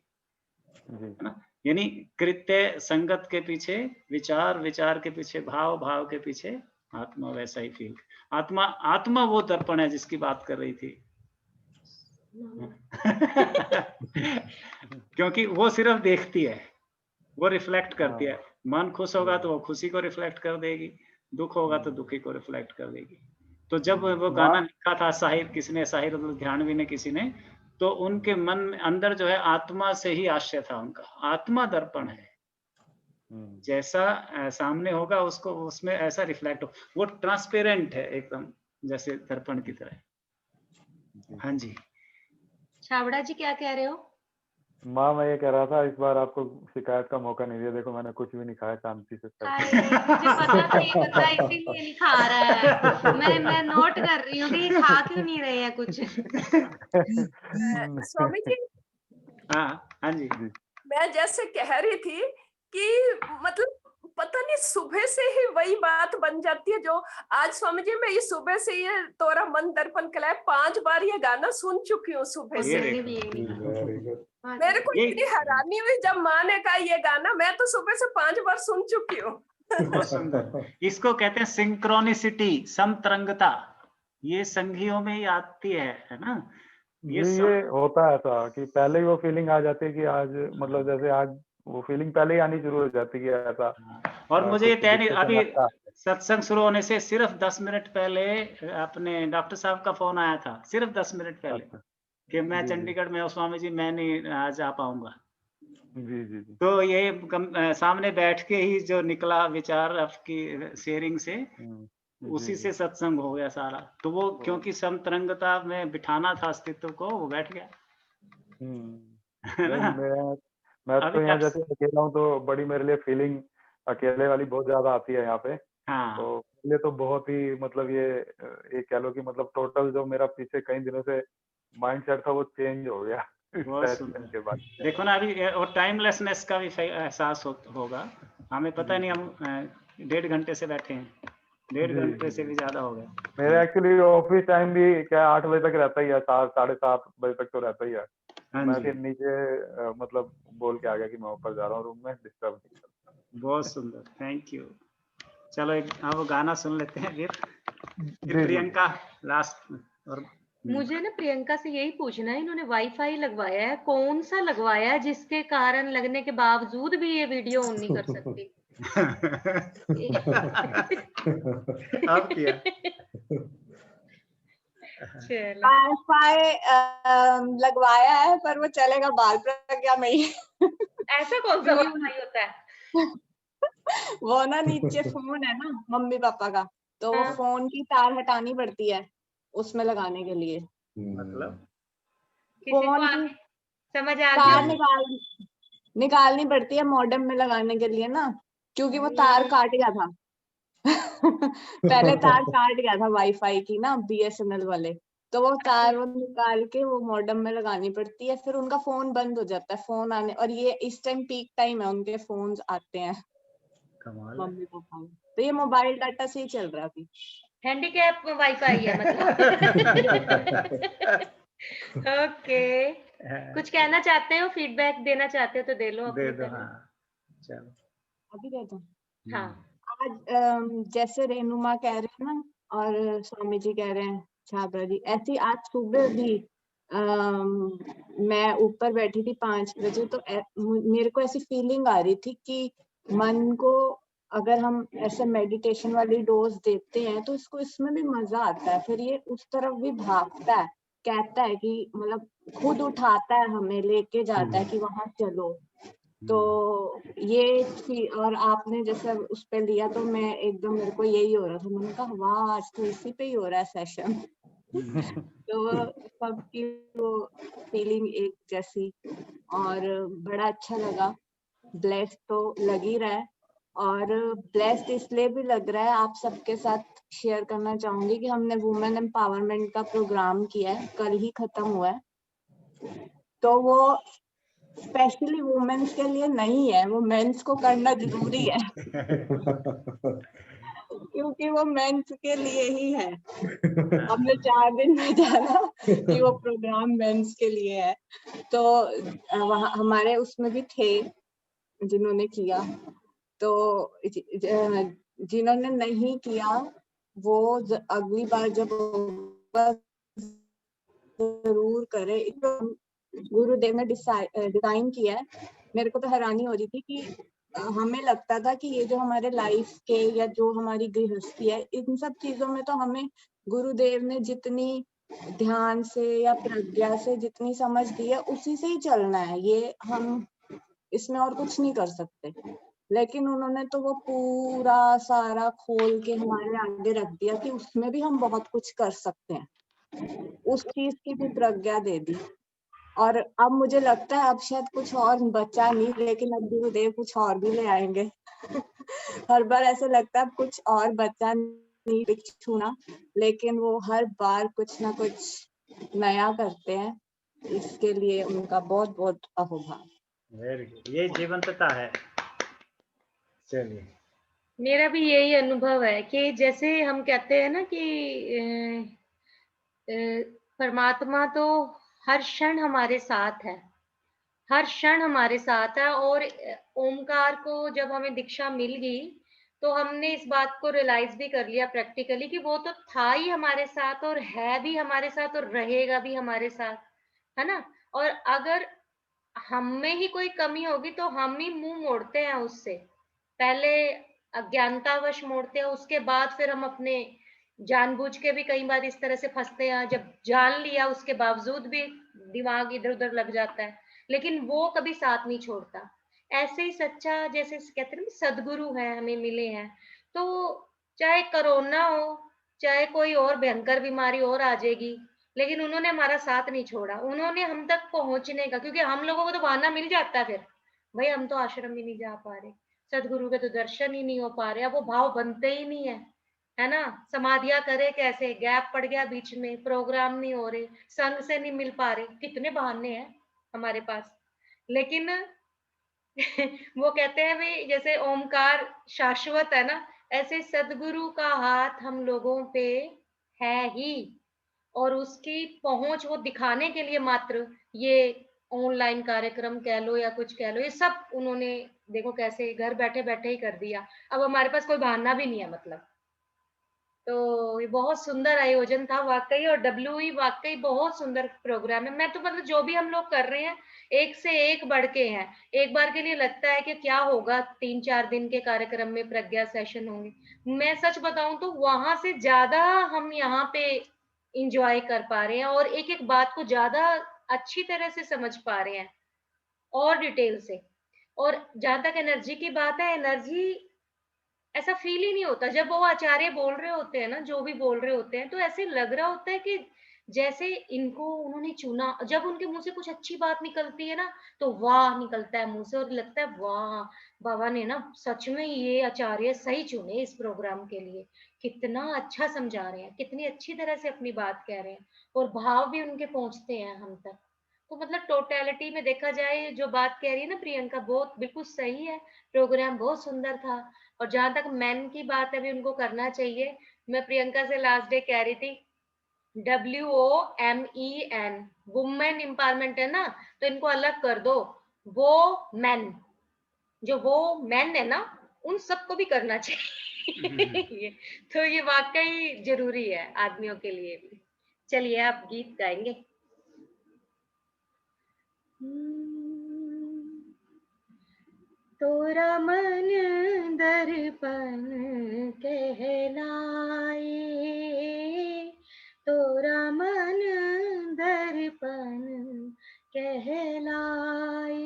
जी है ना। यानी कृत्य संगत के पीछे विचार, विचार के पीछे भाव, भाव के पीछे आत्मा, वैसा ही फील। आत्मा, आत्मा वो दर्पण है जिसकी बात कर रही थी। क्योंकि वो सिर्फ देखती है, वो रिफ्लेक्ट करती है। मन खुश होगा तो वो खुशी को रिफ्लेक्ट कर देगी, दुख होगा तो दुखी को रिफ्लेक्ट कर देगी। तो जब वो गाना लिखा था साहिर, किसने, साहिर ध्यानवी ने, किसी ने, तो उनके मन में अंदर जो है आत्मा से ही आश्रय था उनका। आत्मा दर्पण है, जैसा सामने होगा उसको उसमें ऐसा रिफ्लेक्ट हो, वो ट्रांसपेरेंट है एकदम, जैसे दर्पण की तरह। हाँ जी छाबड़ा जी क्या कह रहे हो? माँ, मैं ये कह रहा था इस बार आपको शिकायत का मौका नहीं दिया। देखो मैंने कुछ भी नहीं खाया, शांति से हाय, मुझे पता था ये बंदा इसीलिए नहीं खा रहा है। मैं नोट कर रही हूँ कि ये खा क्यों नहीं रहे हैं कुछ। स्वामी जी, हाँ जी, मैं जैसे कह रही थी कि मतलब पता नहीं सुबह से ही वही बात बन जाती है जो आज स्वामी जी, मैं ये सुबह से ये तोरा मन दर्पण कलाए 5 बार ये गाना सुन चुकी हूँ सुबह से। ये मेरे को इतनी हैरानी हुई जब माँ ने कहा ये गाना, मैं तो सुबह से 5 बार सुन चुकी हूँ। बहुत सुंदर। इसको कहते हैं सिंक्रोनिसिटी, समतरंगता। ये संघियों में ही आती है ना। ये होता है ऐसा कि पहले ही वो फीलिंग आ जाती है कि आज, मतलब जैसे आज वो फीलिंग पहले ही आनी शुरू हो जाती है कि ऐसा। और मुझे ये तय नहीं, अभी सत्संग शुरू होने से सिर्फ 10 मिनट पहले अपने डॉक्टर साहब का फोन आया था, सिर्फ 10 मिनट पहले, कि मैं चंडीगढ़ में हूँ स्वामी जी, मैं नहीं आज आ पाऊंगा। जी जी जी। तो ये सामने बैठ के ही जो निकला विचार आपकी शेयरिंग से, उसी से सत्संग हो गया सारा। तो वो क्योंकि समतरंगता में बिठाना था अस्तित्व को, वो बैठ गया। मैं तो यहाँ जैसे अकेला हूँ तो बड़ी मेरे लिए फीलिंग अकेले वाली बहुत ज्यादा आती है यहाँ पे। हाँ। तो ये तो बहुत ही मतलब ये कह लो कि मतलब टोटल जो मेरा पीछे कई दिनों से माइंडसेट था वो चेंज हो गया के बाद। देखो ना अभी, और टाइमलेसनेस का भी एहसास होगा। हमें पता नहीं, हम 1.5 घंटे से बैठे हैं, 1.5 घंटे से भी ज्यादा हो गया। मेरा एक्चुअली ऑफिस टाइम भी क्या 8 बजे तक रहता ही है, 7 साढ़े 7 बजे तक तो रहता ही है। मैं फिर नीचे मतलब बोल के आ गया कि मैं ऊपर जा रहा हूँ, रूम में डिस्टर्ब नहीं करता। बहुत सुंदर, थैंक यू। चलो एक वो गाना सुन लेते हैं फिर प्रियंका लास्ट। और मुझे ना प्रियंका से यही पूछना है, इन्होंने वाईफाई लगवाया है, कौन सा लगवाया है जिसके कारण लगने के बावजूद भी ये वीडियो ऑन नहीं कर सकती? अब क्या वाईफाई लगवाया है पर वो चलेगा बाल प्रज्ञा में ही। ऐसा कौन सा वाईफाई होता है? वो ना नीचे फोन है ना मम्मी पापा का, तो वो फोन की तार हटानी पड़ती है उसमें लगाने के लिए। मतलब फोन की समझ आ तार निकालनी पड़ती है मॉडेम में लगाने के लिए ना, क्योंकि वो तार काट गया था। पहले तार काट गया था वाईफाई की ना BSNL वाले, तो वो तार वो निकाल के वो मॉडेम में लगानी पड़ती है, फिर उनका फोन बंद हो जाता है फोन आने। और ये इस टाइम पीक टाइम है, उनके फोन आते हैं मम्मी पापा। तो ये मोबाइल डाटा से ही चल रहा है अभी। हैंडीकैप वाईफाई है मतलब। ओके, कुछ कहना चाहते हो, फीडबैक देना चाहते हो तो दे लो। दे दो। हाँ चलो अभी दे दो। हाँ, आज जैसे रेणुमा कह रहे हैं ना और स्वामी जी कह रहे हैं, छाबड़ा जी, ऐसी आज सुबह भी मैं ऊपर बैठी थी 5 बजे, तो मेरे को ऐसी फीलिंग आ रही थी कि मन को अगर हम ऐसे मेडिटेशन वाली डोज देते हैं तो इसमें भी मजा आता है, फिर ये उस तरफ भी भागता है, कहता है कि मतलब खुद उठाता है हमें, लेके जाता है कि वहां चलो। तो ये थी। और आपने जैसे उस पे लिया तो मैं एकदम, मेरे को यही हो रहा था, मैंने कहा वाह आज तो इसी पे ही हो रहा है सेशन। तो सबकी वो फीलिंग एक जैसी, और बड़ा अच्छा लगा। ब्लेस्ड तो लग ही रहा है, और ब्लेस्ड इसलिए भी लग रहा है, आप सबके साथ शेयर करना चाहूंगी कि हमने वुमेन एम्पावरमेंट का प्रोग्राम किया है, कल ही खत्म हुआ है। तो वो स्पेशली वुमेन्स के लिए नहीं है, वो मेंस को करना जरूरी है क्योंकि वो मेंस के लिए ही है। हमने 4 दिन में जाना कि वो प्रोग्राम मेंस के लिए है। तो वहाँ हमारे उसमें भी थे जिन्होंने किया, तो जिन्होंने नहीं किया वो अगली बार जब होगा जरूर करे। गुरुदेव ने डिजाइन किया है। मेरे को तो हैरानी हो रही थी कि हमें लगता था कि ये जो हमारे लाइफ के या जो हमारी गृहस्थी है, इन सब चीजों में तो हमें गुरुदेव ने जितनी ध्यान से या प्रज्ञा से जितनी समझ दी है उसी से ही चलना है, ये हम इसमें और कुछ नहीं कर सकते। लेकिन उन्होंने तो वो पूरा सारा खोल के हमारे आगे रख दिया कि उसमें भी हम बहुत कुछ कर सकते हैं, उस चीज की भी प्रज्ञा दे दी। और अब मुझे लगता है अब शायद कुछ और बचा नहीं, लेकिन अब गुरुदेव कुछ और भी ले आएंगे हर बार ऐसे लगता है अब कुछ और बचा नहीं छूना, लेकिन वो हर बार कुछ ना कुछ नया करते हैं। इसके लिए उनका बहुत बहुत आभार। वेरी गुड, ये जीवंतता है। चलिए, मेरा भी यही अनुभव है कि जैसे हम कहते हैं ना कि परमात्मा तो हर क्षण हमारे साथ है, हर क्षण हमारे साथ है। और ओमकार को जब हमें दीक्षा मिल गई तो हमने इस बात को रियलाइज भी कर लिया प्रैक्टिकली कि वो तो था ही हमारे साथ और है भी हमारे साथ और रहेगा भी हमारे साथ, है ना। और अगर हम में ही कोई कमी होगी तो हम ही मुंह मोड़ते हैं उससे, पहले अज्ञानतावश मोड़ते हैं, उसके बाद फिर हम अपने जानबूझ के भी कई बार इस तरह से फंसते हैं, जब जान लिया उसके बावजूद भी दिमाग इधर उधर लग जाता है, लेकिन वो कभी साथ नहीं छोड़ता। ऐसे ही सच्चा, जैसे कहते हैं ना सदगुरु है हमें मिले हैं, तो चाहे कोरोना हो, चाहे कोई और भयंकर बीमारी और आ जाएगी, लेकिन उन्होंने हमारा साथ नहीं छोड़ा, उन्होंने हम तक पहुंचने का, क्योंकि हम लोगों को तो बहाना मिल जाता है फिर, भाई हम तो आश्रम भी नहीं जा पा रहे, सदगुरु के तो दर्शन ही नहीं हो पा रहे, अब वो भाव बनते ही नहीं है ना। समाधियां करे कैसे, गैप पड़ गया बीच में, प्रोग्राम नहीं हो रहे, संग से नहीं मिल पा रहे, कितने बहाने हैं हमारे पास। लेकिन वो कहते हैं भाई जैसे ओमकार शाश्वत है ना, ऐसे सदगुरु का हाथ हम लोगों पे है ही, और उसकी पहुंच वो दिखाने के लिए मात्र ये ऑनलाइन कार्यक्रम कह लो या कुछ कह लो, ये सब उन्होंने देखो कैसे घर बैठे बैठे ही कर दिया। अब हमारे पास कोई बहाना भी नहीं है मतलब। तो ये बहुत सुंदर आयोजन था वाकई, और डब्ल्यूई वाकई बहुत सुंदर प्रोग्राम है। मैं तो मतलब जो भी हम लोग कर रहे हैं एक से एक बढ़ के हैं। एक बार के लिए लगता है कि क्या होगा, 3-4 दिन के कार्यक्रम में प्रज्ञा सेशन होंगे, मैं सच बताऊं तो वहां से ज्यादा हम यहाँ पे इंजॉय कर पा रहे हैं और एक एक बात को ज्यादा अच्छी तरह से समझ पा रहे हैं और डिटेल से। और जहां तक एनर्जी की बात है, एनर्जी ऐसा फील ही नहीं होता जब वो आचार्य बोल रहे होते हैं ना, जो भी बोल रहे होते हैं, तो ऐसे लग रहा होता है कि जैसे इनको उन्होंने चुना। जब उनके मुंह से कुछ अच्छी बात निकलती है ना तो वाह निकलता है मुंह से, और लगता है वाह बाबा ने ना सच में ये आचार्य सही चुने इस प्रोग्राम के लिए, कितना अच्छा समझा रहे हैं, कितनी अच्छी तरह से अपनी बात कह रहे हैं, और भाव भी उनके पहुंचते हैं हम तक। तो मतलब टोटलिटी में देखा जाए जो बात कह रही है ना प्रियंका, बहुत बिल्कुल सही है, प्रोग्राम बहुत सुंदर था। और जहां तक मैन की बात है भी उनको करना चाहिए। मैं प्रियंका से लास्ट डे कह रही थी WOMEN, वुमेन एम्पावरमेंट है ना, तो इनको अलग कर दो, वो मैन, जो वो मैन है ना उन सबको भी करना चाहिए तो ये वाकई जरूरी है आदमियों के लिए भी। चलिए आप गीत गाएंगे। तोरा मन दर्पण कहलाए, तोरा मन दर्पण कहलाए,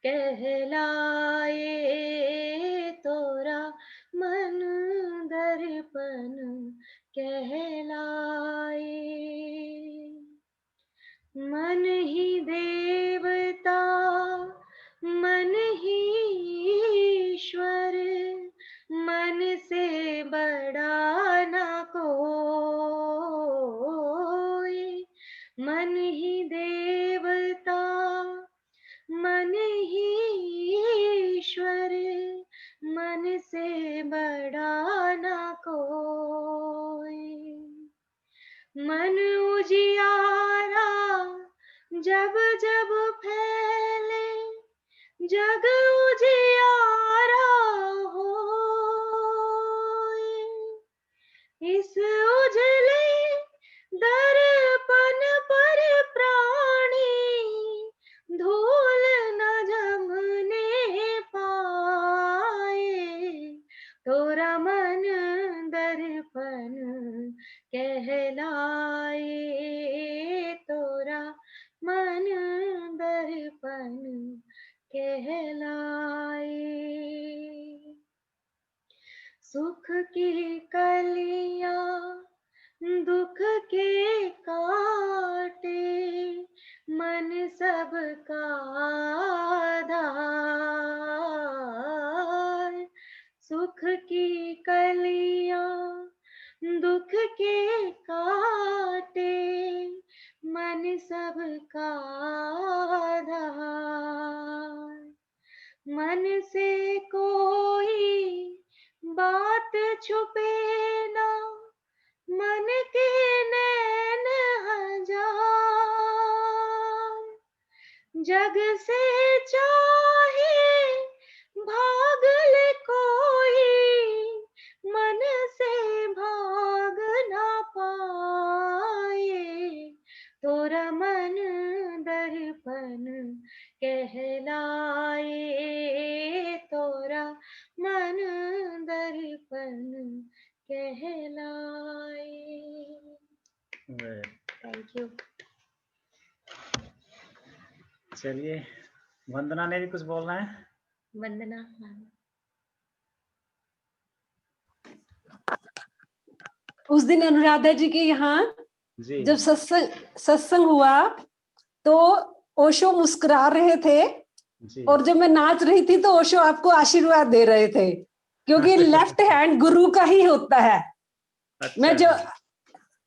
कहलाए, तोरा मन दर्पण कहलाए। मन ही देवता मन ही ईश्वर, मन से बड़ा न कोई। मन ही देवता मन ही ईश्वर, मन से बड़ा न कोई। मन उजियारा जब जब फैले, जग उजियारा होए। इस उजले दर्पण पर प्राणी धूल न जमने पाए, तोरा मन दर्पण कहलाए, तोरा मन दर्पण कहलाए। सुख की कलियां दुख के काटे, मन सबका आधार। सुख की कलियां दुख के काटे, मन सबका आधार। मन से कोई बात छुपे ना, मन के नैन हजार। जग से चाहे भाग ले कोई, मन से भाग ना पाए, तोरा मन दर्पण कहलाए, तोरा मन दर्पण कहलाए। Thank you. चलिए, वंदना ने भी कुछ बोलना है। वंदना उस दिन अनुराधा जी के यहाँ जी जब सत्संग हुआ तो ओशो मुस्कुरा रहे थे, जी और जब मैं नाच रही थी तो ओशो आपको आशीर्वाद दे रहे थे, क्योंकि लेफ्ट हैंड गुरु का ही होता है। अच्छा मैं जो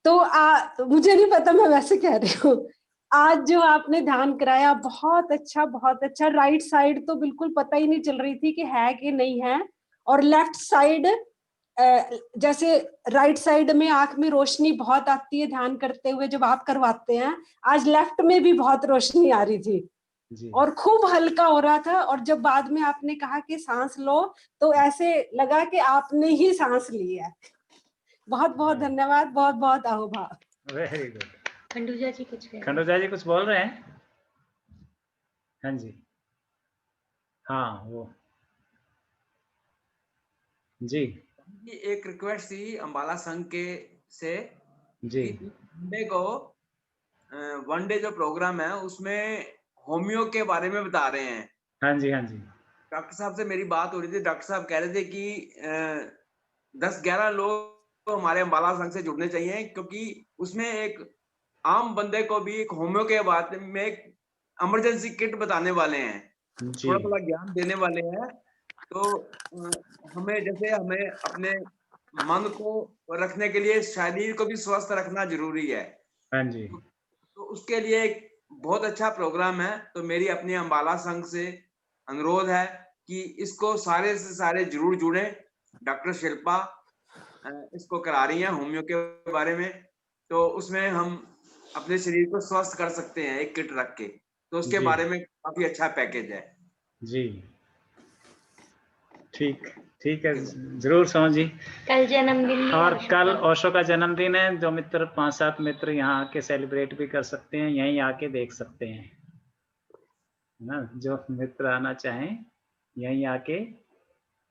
तो मुझे नहीं पता, मैं वैसे कह रही हूँ। आज जो आपने ध्यान कराया बहुत अच्छा, बहुत अच्छा। राइट साइड तो बिल्कुल पता ही नहीं चल रही थी कि है कि नहीं है, और लेफ्ट साइड जैसे राइट साइड में आंख में रोशनी बहुत आती है ध्यान करते हुए जब आप करवाते हैं, आज लेफ्ट में भी बहुत रोशनी आ रही थी जी और खूब हल्का हो रहा था। और जब बाद में आपने कहा कि सांस लो तो ऐसे लगा कि आपने ही सांस ली है। बहुत बहुत धन्यवाद, बहुत बहुत आभार। Very good. खंडूजा जी कुछ कह रहे हैं। खंडूजा जी कुछ बोल रहे हैं? हाँ जी, हाँ वो जी एक रिक्वेस्ट थी अंबाला संघ के से जी कि मंडे को वन डे जो प्रोग्राम है उसमें होमियो के बारे में बता रहे हैं। हाँ जी हाँ जी। डॉक्टर साहब से मेरी बात हो रही थी, डॉक्टर साहब कह रहे थे कि 10-11 लोग तो हमारे अंबाला संघ से जुड़ने चाहिए, क्योंकि उसमें एक आम बंदे को भी एक होमियो के बारे में एक इमरजेंसी किट बताने वाले हैं, जी थोड़ा थोड़ा ज्ञान देने वाले हैं। तो हमें हमें अपने मन को रखने के लिए शरीर को भी स्वस्थ रखना जरूरी है। हाँ जी तो उसके लिए एक बहुत अच्छा प्रोग्राम है। तो मेरी अपनी अंबाला संघ से अनुरोध है कि इसको सारे से सारे जरूर जुड़े। डॉक्टर शिल्पा इसको करा रही हैं होमियो के बारे में, तो उसमें हम अपने शरीर को स्वस्थ कर सकते हैं एक किट रख के। तो उसके जी। बारे में काफी अच्छा पैकेज है जी। ठीक ठीक है, जरूर समझ जी। कल जन्मदिन भी और है कल ओशो का। ओशो का जन्मदिन है। जो मित्र 5-7 मित्र यहाँ आके सेलिब्रेट भी कर सकते हैं, यहीं आके देख सकते हैं ना। जो मित्र आना चाहें यहीं आके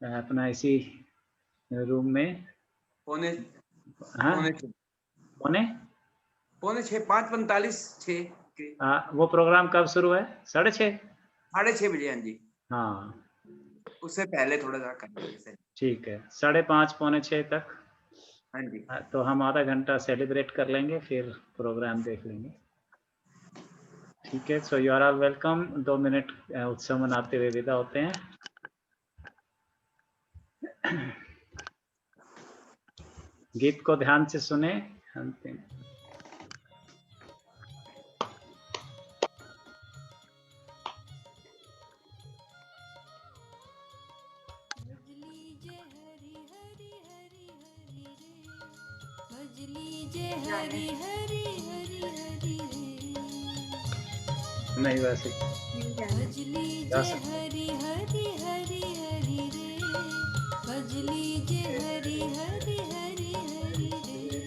अपना इसी रूम में पौने हाँ पौने पौने 6 5:45 6 वो प्रोग्राम कब शुरू है? 6:30? 6:30 बजे। हाँ जी, हाँ उससे पहले थोड़ा सा कर लीजिए। ठीक है, 5:30 पौने 6 तक। हाँ जी, तो हम आधा घंटा सेलिब्रेट कर लेंगे, फिर प्रोग्राम देख लेंगे। ठीक है, so you are all welcome. 2 minute उत्सव मनाते हुए विदा होते हैं। गीत को ध्यान से सुने। अंतिम नहीं, वैसे जा सकते। हरि हरि हरि हरि रे, भज लीजे हरि हरि हरि हरि रे,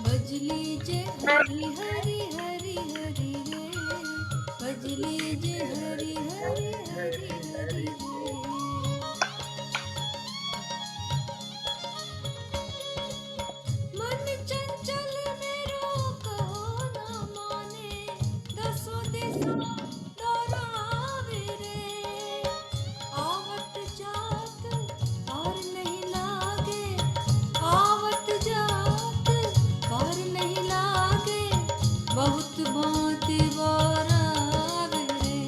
भज लीजे हरि हरि हरि हरि रे, भज लीजे हरि हरि हरि हरि रे। मन चंचल मेरो कहो न माने, दसों दिशा दौड़ावे रे, आवत जात पार नहीं लागे, आवत जात पार नहीं लागे, बहुत भांति बोरावे रे,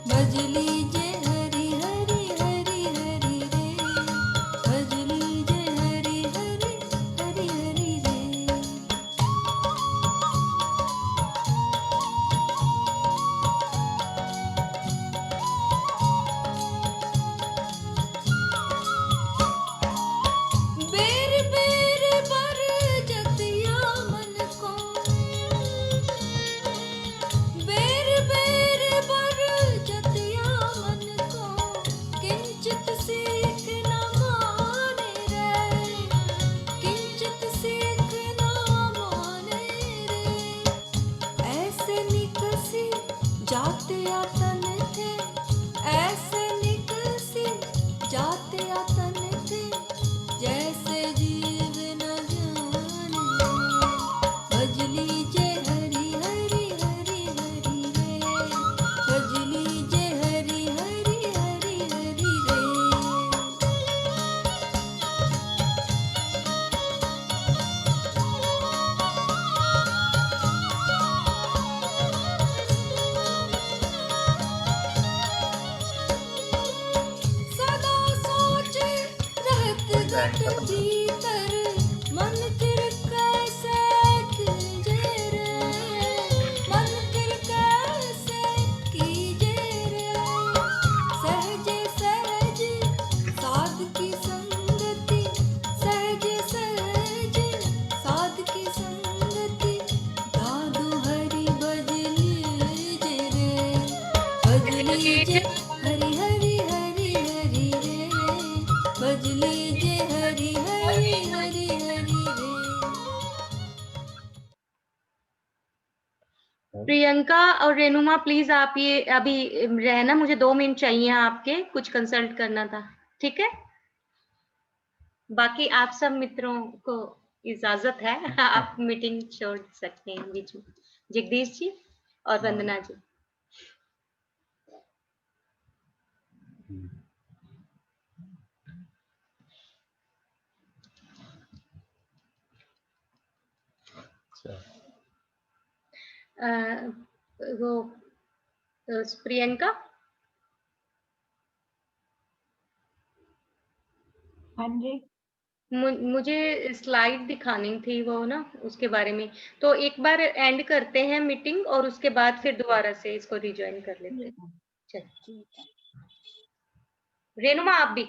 भज लीजे हरि हरि हरि हरि रे, भज लीजे हरि हरि हरि हरि रे। बेर बेर बर जतिया मन को, बेर बेर बर जतिया मन को, किंचित सीख न माने रे, किंचित सीख न माने रे, ऐसे निकसी जाते आतन थे, ऐसे निकसी जाते आतन थे, जैसे जीव न जाने, भज लीजे हरि हरि हरि हरि रे, भज लीजे हरि हरि हरि हरि रे। सदा सोच रहत घट भीतर, मन फिर कैसे कीजे रे, मन फिर कैसे कीजे रे, सहज सहज साध की संगति, सहज सहज साध की संगति, दादू हरि भज लीजे रे, भज लीजे हरि हरि हरि हरि रे, भज लीजे हरि हरि हरि हरि रे। प्रियंका और रेनुमा प्लीज आप ये अभी रहना, मुझे 2 मिनट चाहिए आपके, कुछ कंसल्ट करना था, ठीक है? बाकी आप सब मित्रों को इजाजत है, आप मीटिंग छोड़ सकते हैं बीच में। जगदीश जी और वंदना जी। वो प्रियंका, हाँ जी, मुझे स्लाइड दिखानी थी वो ना, उसके बारे में, तो एक बार एंड करते हैं मीटिंग और उसके बाद फिर दोबारा से इसको रिज्वाइन कर लेते हैं। चलिए, रेनुमा आप भी।